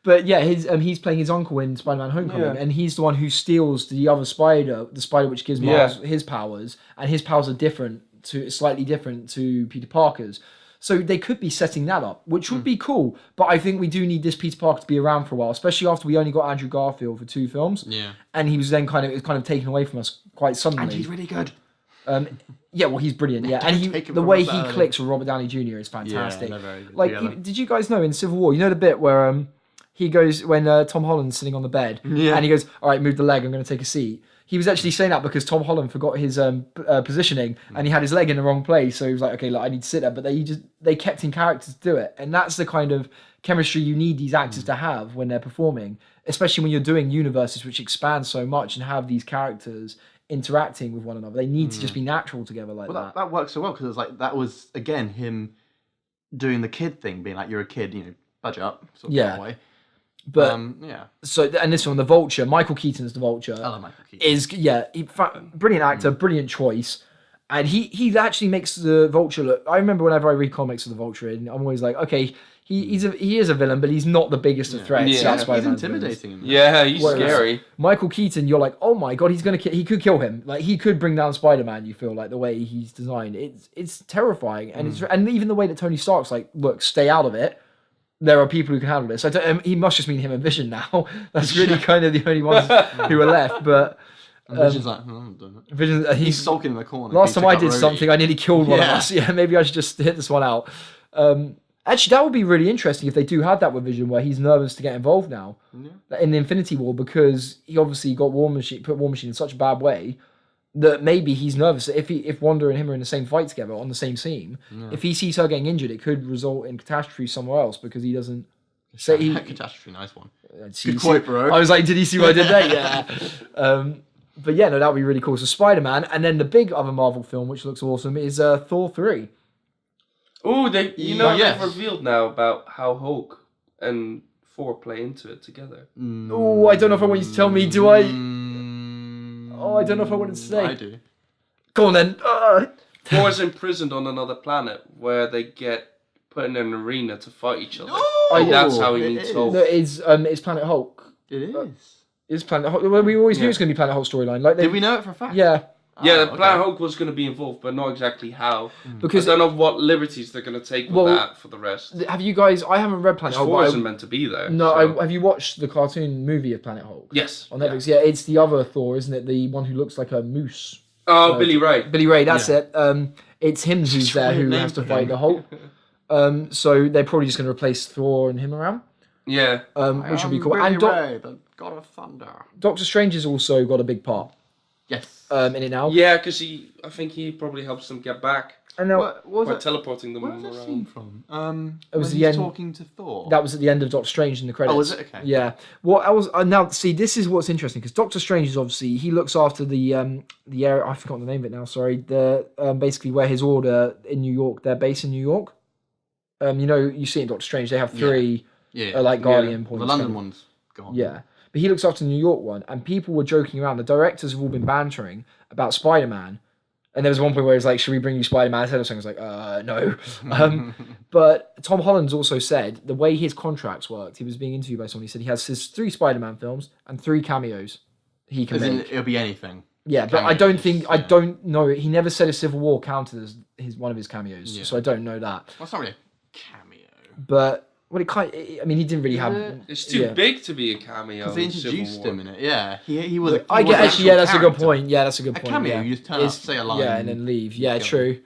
But yeah, he's playing his uncle in Spider-Man: Homecoming, and he's the one who steals the other spider, the spider which gives Miles his powers, and his powers are slightly different to Peter Parker's. So they could be setting that up, which would be cool. But I think we do need this Peter Parker to be around for a while, especially after we only got Andrew Garfield for 2 films. Yeah. And he was then kind of taken away from us quite suddenly. And he's really good. Yeah, well, he's brilliant. Yeah, and the way he clicks with Robert Downey Jr. is fantastic. they're very good like, together. did you guys know in Civil War, you know the bit where he goes when Tom Holland's sitting on the bed, and he goes, "All right, move the leg. I'm going to take a seat." He was actually saying that because Tom Holland forgot his positioning and he had his leg in the wrong place. So he was like, okay, look, I need to sit there. But they kept in character to do it. And that's the kind of chemistry you need these actors to have when they're performing, especially when you're doing universes which expand so much and have these characters interacting with one another. They need to just be natural together like Well, that. that works so well because it was like that was again him doing the kid thing, being like, "You're a kid, budget up." Sort of Yeah. way. But yeah, so, and this one, the Vulture, Michael Keaton's the Vulture. I love Michael Keaton. Is brilliant actor, brilliant choice, and he actually makes the Vulture look. I remember whenever I read comics of the Vulture, and I'm always like, okay, he is a villain, but he's not the biggest of threats. Yeah. That's He's Spider-Man's intimidating. In Yeah, he's Whereas- scary. Michael Keaton, you're like, oh my god, he could kill him. Like he could bring down Spider-Man. You feel like the way he's designed, it's terrifying, and and even the way that Tony Stark's like, look, stay out of it. There are people who can handle this. He must just mean him and Vision now. That's really kind of the only ones who are left. But And Vision's like, I'm not doing it. Vision, He's sulking in the corner. last He time took I out did Rhodey. something, I nearly killed one of Yeah. us. Yeah, maybe I should just hit this one out. Actually, that would be really interesting if they do have that with Vision, where he's nervous to get involved now in the Infinity War because he obviously put War Machine in such a bad way that maybe he's nervous that if Wanda and him are in the same fight together on the same team, if he sees her getting injured, it could result in catastrophe somewhere else because he doesn't. Say he, Catastrophe, nice one. see- Good quote, bro. I was like, did he see what I did there? Yeah. But yeah, no, that would be really cool. So Spider-Man, and then the big other Marvel film, which looks awesome, is Thor 3. Oh, Yes. they've revealed now about how Hulk and Thor play into it together. Oh, I don't know if I want you to tell me. Do I? Mm, Oh, I don't know if I wanted to say. I do. Go on then. Thor's imprisoned on another planet where they get put in an arena to fight each other. Oh, That's how he it meets is. Hulk. No, it's Planet Hulk. It is. It's Planet Hulk. Well, we always knew it was going to be Planet Hulk storyline. Like, Did we know it for a fact? Yeah, Yeah, Oh, the Planet Hulk was going to be involved, but not exactly how. because I don't know what liberties they're going to take with Well, that for the rest. have you guys? I haven't read Planet Thor Hulk. But isn't meant to be there. no, so- have you watched the cartoon movie of Planet Hulk Yes. on Netflix? Yeah, it's the other Thor, isn't it? The one who looks like a moose. Oh, Billy Ray. Billy Ray, that's Yeah. it. It's him who's Such a there weird who name has to for fight him. the Hulk. So they're probably just going to replace Thor and him around, Yeah. which would be cool. Billy And Ray, the God of Thunder. Doctor Strange has also got a big part Yes. in it now. Yeah, because I think he probably helps them get back And now What was by it? teleporting them Where was that around. scene from? It was when the he's end- talking to Thor. that was at the end of Doctor Strange in the credits. Oh, was it? Okay. Yeah. What else? Now, see, this is what's interesting because Doctor Strange is obviously he looks after the area. I forgot the name of it now. Sorry. The basically where his order in New York, their base in New York. You see in Doctor Strange they have three Yeah. like Guardian the points. London kind of. one's gone. Yeah. But he looks after the New York one, and people were joking around. The directors have all been bantering about Spider-Man. And there was one point where it was like, should we bring you Spider-Man? I was like, no. But Tom Holland's also said the way his contracts worked, he was being interviewed by someone, he said he has his 3 Spider-Man films and 3 cameos he can As in, make. it'll be anything. Yeah, but I don't know. He never said a Civil War counted as one of his cameos, Yeah. so I don't know that. Well, it's not really a cameo. But he didn't really have. It's too yeah. big to be a cameo. Because they in Civil introduced War. him in it. Yeah, he was. I was get an actually, yeah, actual that's a good character. point. Yeah, that's a good A point. cameo, yeah. you just turn up, say a line, yeah, and then leave. Yeah, go. true.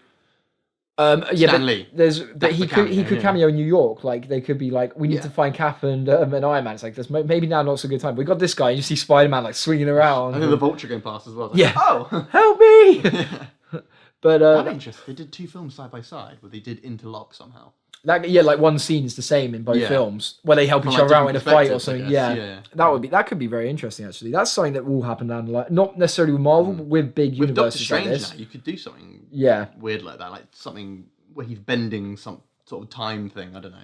Yeah, Stan but Lee. but That's he the could cameo, yeah. cameo in New York. Like they could be like, we need Yeah. to find Cap and Iron Man. It's like this. Maybe now not so good time. We got this guy. And you see Spider Man like swinging around. I think the Vulture going past as well. Like, Yeah. Oh. Help me! But I'm interested. They did 2 films side by side, where they did interlock somehow. like one scene is the same in both Yeah. films where they help From, each like, other out in a different fight or perspectives, I something. guess. Yeah. Yeah. That could be very interesting. Actually, that's something that will happen down the line. Not necessarily with Marvel, but with big With Doctor universes like Strange this. now, you could do something Yeah. weird like that, like something where he's bending some sort of time thing. I don't know.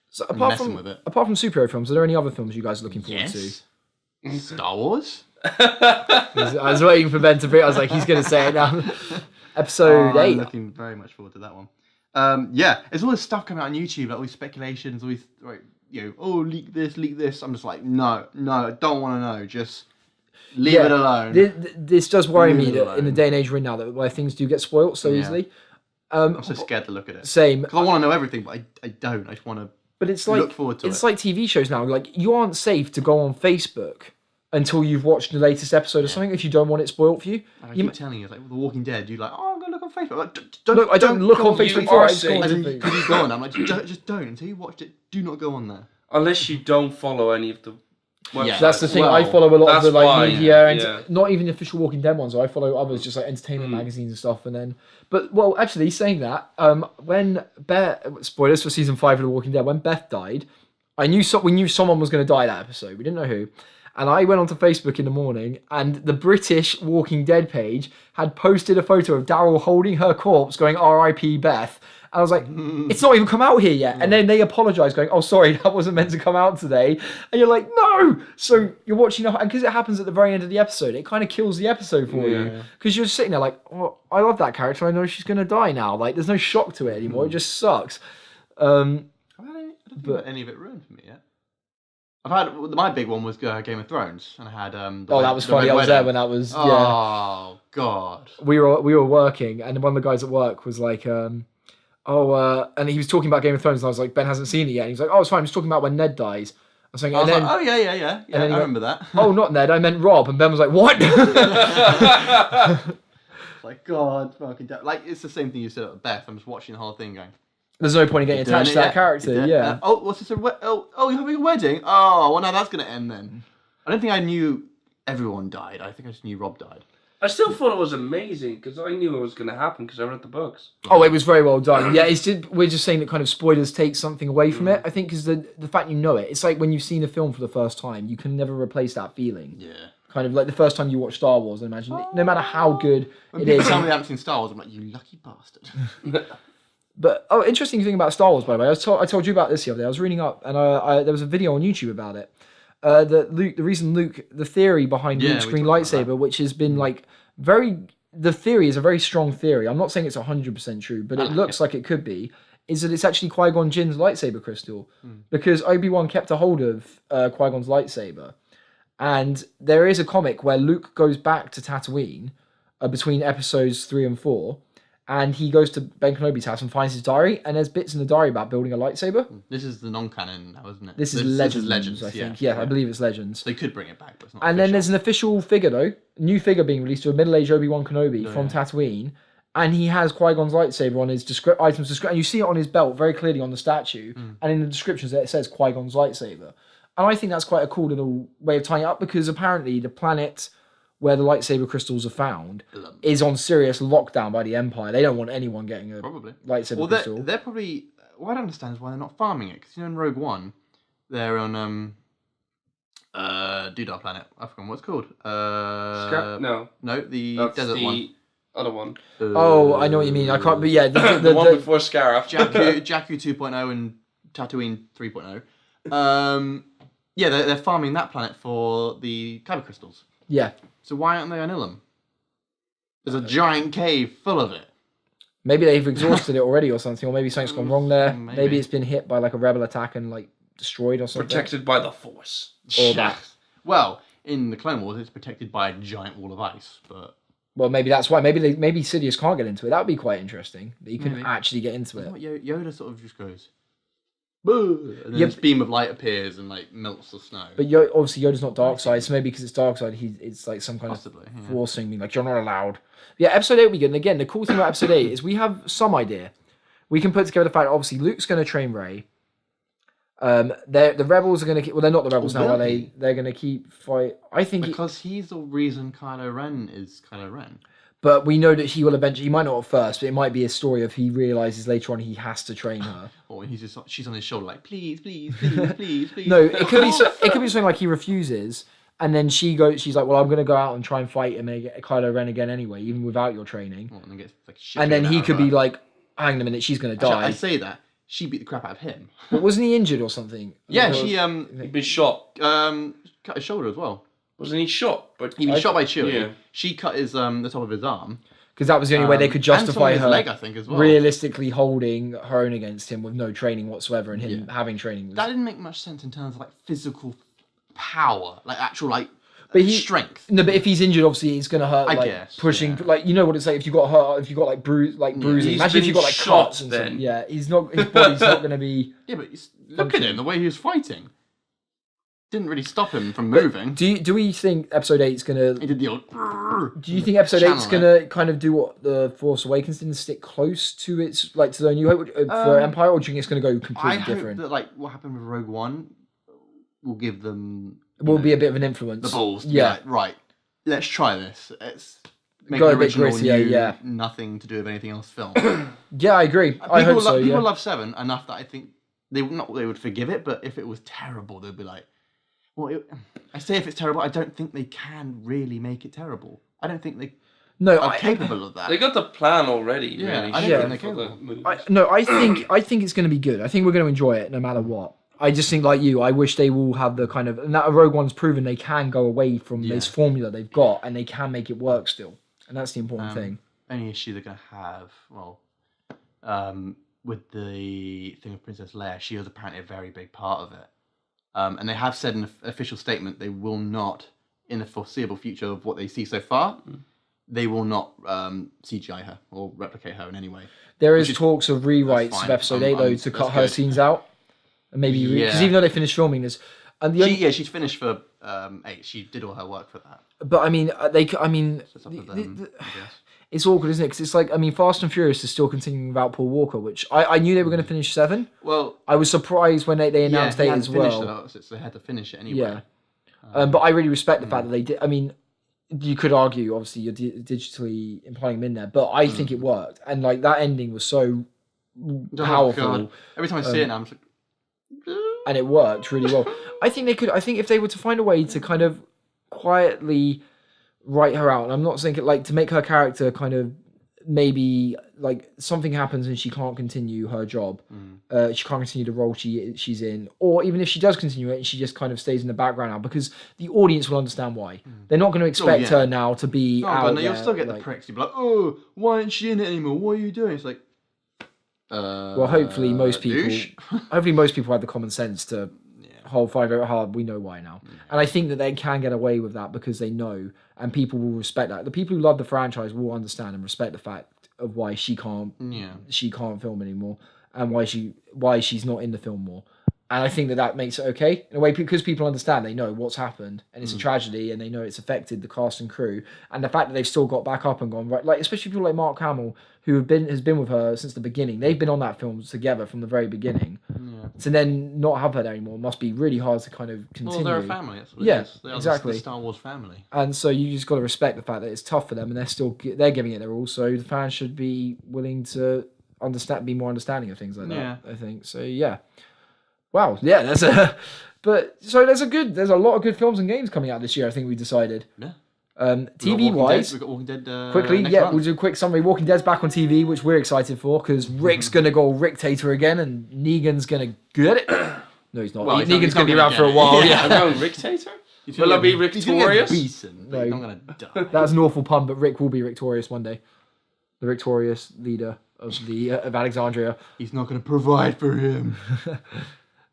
So And apart messing from with it. superhero films, are there any other films you guys are looking forward Yes. Star Wars. to? I was waiting for Ben to bring. I was like, he's going to say it now. Episode 8. I'm looking very much forward to that one. Yeah, there's all this stuff coming out on YouTube, like all these speculations, all these, like, leak this. I'm just like, no, I don't want to know. Just leave it alone. This does worry me Leave it that in the alone. day and age we're in now, that where things do get spoilt so Yeah. easily. I'm so scared to look at it. Same. Because I want to know everything, but I don't. I just want to But it's like look forward to it's it. like TV shows now. Like you aren't safe to go on Facebook until you've watched the latest episode or something if you don't want it spoiled for you. I You keep telling you, it's like The Walking Dead. You're like, oh, I'm going to look on Facebook. Like, don't, Look, I don't look go on Facebook you for are it. I just go safe. on As in, Facebook. could you go on? I'm like, just don't. Until you watched it, do not go on there. Unless you don't follow any of the websites. Yeah. That's the thing. Well, I follow a lot of the that's like why, media and yeah. not even the official Walking Dead ones. I follow others, just like entertainment magazines and stuff. And then, actually, saying that, when Beth, spoilers for season 5 of The Walking Dead, when Beth died, we knew someone was going to die that episode. We didn't know who, And I went onto Facebook in the morning, and the British Walking Dead page had posted a photo of Daryl holding her corpse, going "R.I.P. Beth." And I was like, it's not even come out here yet. And then they apologise, going, "Oh, sorry, that wasn't meant to come out today." And you're like, no! So you're watching, and because it happens at the very end of the episode, it kind of kills the episode for you. Because you're sitting there like, oh, I love that character. I know she's going to die now. Like, there's no shock to it anymore. It just sucks. I don't think any of it ruined for me yet. My big one was Game of Thrones, and I had that was funny. I was there when that was. Oh God. We were working, and one of the guys at work was like, and he was talking about Game of Thrones, and I was like, Ben hasn't seen it yet. And he's like, oh, it's fine. I'm just talking about when Ned dies. I was like, oh yeah. I remember that. Oh, not Ned. I meant Rob. And Ben was like, what? Like God, fucking like it's the same thing you said about Beth. I'm just watching the whole thing going. There's no point in getting attached to that character. Yeah. What's this? You're having a wedding? Oh, well, now that's gonna end then. I don't think I knew everyone died. I think I just knew Rob died. I still thought it was amazing because I knew it was going to happen because I read the books. Oh, it was very well done. Yeah, we're just saying that kind of spoilers take something away from it. I think because the fact you know it, it's like when you've seen a film for the first time, you can never replace that feeling. Yeah. Kind of like the first time you watch Star Wars, I imagine. No matter how good when it people is. tell me they haven't seen Star Wars, I'm like, you lucky bastard. But interesting thing about Star Wars, by the way, I told you about this the other day. I was reading up, and there was a video on YouTube about it. The theory behind Luke's green lightsaber, which has been like the theory is a very strong theory. I'm not saying it's 100% true, but it looks like it could be. Is that it's actually Qui-Gon Jinn's lightsaber crystal, because Obi-Wan kept a hold of Qui-Gon's lightsaber, and there is a comic where Luke goes back to Tatooine between episodes 3 and 4. And he goes to Ben Kenobi's house and finds his diary, and there's bits in the diary about building a lightsaber. This is the non-canon now, isn't it? This is Legends, I think. Yeah, I believe it's Legends. They could bring it back, but it's not And official. then there's an official figure, though, new figure being released of a middle-aged Obi-Wan Kenobi from Tatooine, and he has Qui-Gon's lightsaber on his items description, and you see it on his belt very clearly on the statue, and in the descriptions it says Qui-Gon's lightsaber. And I think that's quite a cool little way of tying it up, because apparently the planet where the lightsaber crystals are found is on serious lockdown by the Empire. They don't want anyone getting a lightsaber crystal. They're probably... What I don't understand is why they're not farming it. Because, in Rogue One, they're on Doodah Planet. I forgot what it's called. No, the that's desert the one. Other one. I know what you mean. I can't... But yeah, the one before Scarif. Jakku 2.0 and Tatooine 3.0. They're farming that planet for the kyber crystals. Yeah. So why aren't they on Ilum? There's a giant cave full of it. Maybe they've exhausted it already or something, or maybe something's gone wrong there. Maybe it's been hit by like a rebel attack and like destroyed or something. Protected by the Force. Or that. Well, in the Clone Wars, it's protected by a giant wall of ice, but... Well, maybe that's why. Maybe Sidious can't get into it. That would be quite interesting. That you can actually get into it. Yoda sort of just goes... Boo! And then this beam of light appears and like melts the snow. But obviously Yoda's not dark side, so maybe because it's dark side, it's like some kind of forcing me, like you're not allowed. Yeah, episode 8 will be good. And again, the cool thing about episode 8 is we have some idea. We can put together the fact that obviously Luke's going to train Rey. The rebels are going to keep... Well, they're not the rebels now, are they? They're going to keep fight. I think because he's the reason Kylo Ren is Kylo Ren. But we know that he will eventually... He might not at first, but it might be a story of he realises later on he has to train her. Or she's on his shoulder like, please, please, please, please, please. No, it could be something like he refuses, and then she's like, well, I'm going to go out and try and fight him and get Kylo Ren again anyway, even without your training. Well, and then gets, like, and then he could be like, hang on a minute, she's going to die. I say that. She beat the crap out of him. But wasn't he injured or something? Yeah, he'd been shot. Cut his shoulder as well. Wasn't he shot? But he was shot by Chewie. Yeah. She cut his the top of his arm. Because that was the only way they could justify and her leg, I think, as well. Realistically holding her own against him with no training whatsoever, and him having training. That didn't make much sense in terms of like physical power, like actual strength. No, but if he's injured, obviously it's going to hurt. I guess pushing, like you know what it's like if you got hurt, if you got like bruising. Imagine if you got like cuts and stuff. Yeah, his body's not going to be. Yeah, but look at him, the way he was fighting. Didn't really stop him from moving. Do we think episode 8's gonna? He did the old. Do you think episode 8's gonna kind of do what the Force Awakens didn't, stick close to its to the New Hope for Empire, or do you think it's gonna go completely different? I hope that like what happened with Rogue One will give them. Will be a bit of an influence. The balls. Yeah. Like, right. Let's try this. Let's make Go an a bit original, grittier, nothing to do with anything else film. Yeah, I agree. I hope so. People love 7 enough that I think they would forgive it, but if it was terrible, they'd be like. Well, I say if it's terrible, I don't think they can really make it terrible. I don't think they No, are capable of that. They got the plan already. Yeah, really. I don't Yeah. think they're for the capable. movies. I think it's going to be good. I think we're going to enjoy it no matter what. I just think, like you, I wish they will have the kind of, and that Rogue One's proven they can go away from this formula they've got, and they can make it work still, and that's the important thing. Only issue they're going to have, with the thing of Princess Leia, she was apparently a very big part of it. And they have said in an official statement they will not, in the foreseeable future of what they see so far, they will not CGI her or replicate her in any way. There is talks of rewrites fine. of Episode 8, though, to cut her good. scenes out. And maybe, because even though they finished filming this, and She's finished for 8. She did all her work for that. but I mean, So it's up to them, I guess. it's awkward, isn't it? Because it's like, I mean, Fast and Furious is still continuing without Paul Walker, which I knew they were going to finish 7. Well, I was surprised when they announced he 8 hadn't as finished well. it, so they had to finish it anyway. Yeah. But I really respect the fact that they did. I mean, you could argue, obviously, you're digitally implying them in there, but I think it worked. And like that ending was so powerful. God. Every time I see it now, I'm just like, and it worked really well. I think if they were to find a way to kind of quietly write her out, and I'm not saying like to make her character kind of maybe like something happens and she can't continue her job, she can't continue the role she's in, or even if she does continue it and she just kind of stays in the background now, because the audience will understand why. They're not going to expect her now to be out God, no, there, you'll still get the pricks. You'll be like, oh, why aren't she in it anymore? What are you doing? It's like, well, hopefully most people have the common sense to hold fire very hard. We know why now, and I think that they can get away with that because they know, and people will respect that. The people who love the franchise will understand and respect the fact of why she can't film anymore, and why she's not in the film more. And I think that makes it okay in a way, because people understand, they know what's happened and it's a tragedy, and they know it's affected the cast and crew, and the fact that they've still got back up and gone right, like especially people like Mark Hamill, who has been with her since the beginning. They've been on that film together from the very beginning. To then not have her there anymore must be really hard to kind of continue. Well, they're a family. That's what it is. They are exactly. the Star Wars family. And so you just got to respect the fact that it's tough for them, and they're giving it their all. So the fans should be willing to be more understanding of things like that. I think so. Yeah. Wow. Yeah. There's a lot of good films and games coming out this year. I think we decided. Yeah. TV wise, we've got Walking Dead. quickly, next month. we'll do a quick summary. Walking Dead's back on TV, which we're excited for, because Rick's gonna go Rick-tator again, and Negan's gonna get it. No, he's not. Well, Negan's gonna be not around for a gonna while. get it. Yeah. I'm going Rick-tator? Will I be victorious? He's not gonna die. That's an awful pun, but Rick will be victorious one day. The victorious leader of Alexandria. He's not gonna provide for him.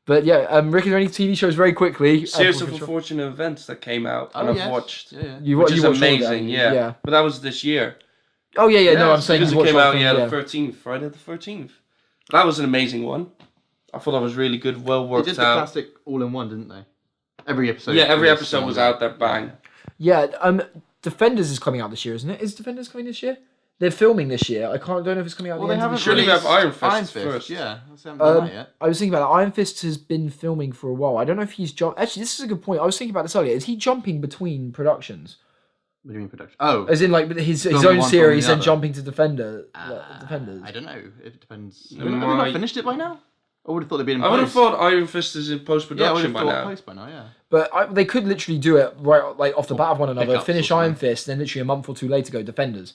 But yeah, Rick, is there any TV shows very quickly? Series of Unfortunate Events that came out and I've watched. Yeah. Which is watched all of amazing, them, yeah. But that was this year. Oh yeah. No, I'm saying because you it came watched out all of them, the 13th, Friday the 13th. That was an amazing one. I thought that was really good, well worked They did the out. classic all-in-one, didn't they? Every episode. Yeah, every episode was out there, bang. Yeah, Defenders is coming out this year, isn't it? Is Defenders coming this year? They're filming this year. Don't know if it's coming out. Well, at they the end of haven't the Surely year. we have Iron Fist Fist first. Yeah, that's haven't done that yet. I was thinking about that. Iron Fist has been filming for a while. I don't know if he's Actually, this is a good point. I was thinking about this earlier. Is he jumping between productions? What do you mean production? Oh, As in, like his Filming own one, series filming the and other. jumping to Defenders. I don't know. It depends. No, Have we not finished it by now? I would have thought they'd been in I would have post. thought Iron Fist is in post-production by now. Post by now, yeah. But they could literally do it right, like off the bat of one another. pickups Finish or Iron something. Fist, then literally a month or two later go Defenders.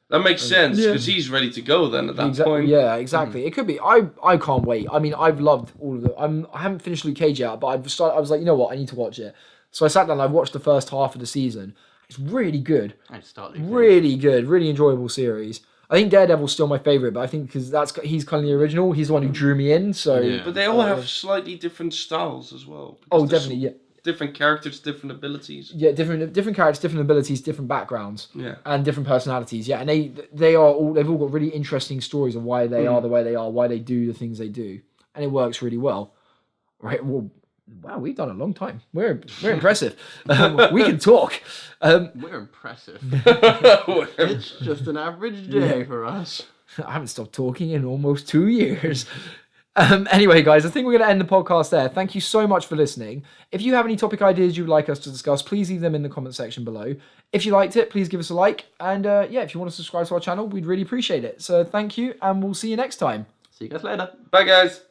That makes sense, Yeah. because he's ready to go then at that point. Yeah, exactly. It could be. I can't wait. I mean, I've loved all of them. I haven't finished Luke Cage yet, but I was like, you know what? I need to watch it. So I sat down and I watched the first half of the season. It's really good. I start Luke Cage. Really good. Really enjoyable series. I think Daredevil's still my favourite, but I think because he's kind of the original. He's the one who drew me in. So, Yeah. But they all have slightly different styles as well. oh, because there's definitely, yeah. Different characters, different abilities. Yeah, different characters, different abilities, different backgrounds, Yeah. and different personalities. Yeah, and they've all got really interesting stories of why they are the way they are, why they do the things they do, and it works really well. Right? Well, wow, we've done a long time. We're impressive. We can talk. We're impressive. It's just an average day for us. I haven't stopped talking in almost 2 years. Anyway, guys, I think we're going to end the podcast there. Thank you so much for listening. If you have any topic ideas you'd like us to discuss, please leave them in the comment section below. If you liked it, please give us a like. And if you want to subscribe to our channel, we'd really appreciate it. So thank you, and we'll see you next time. See you guys later. Bye, guys.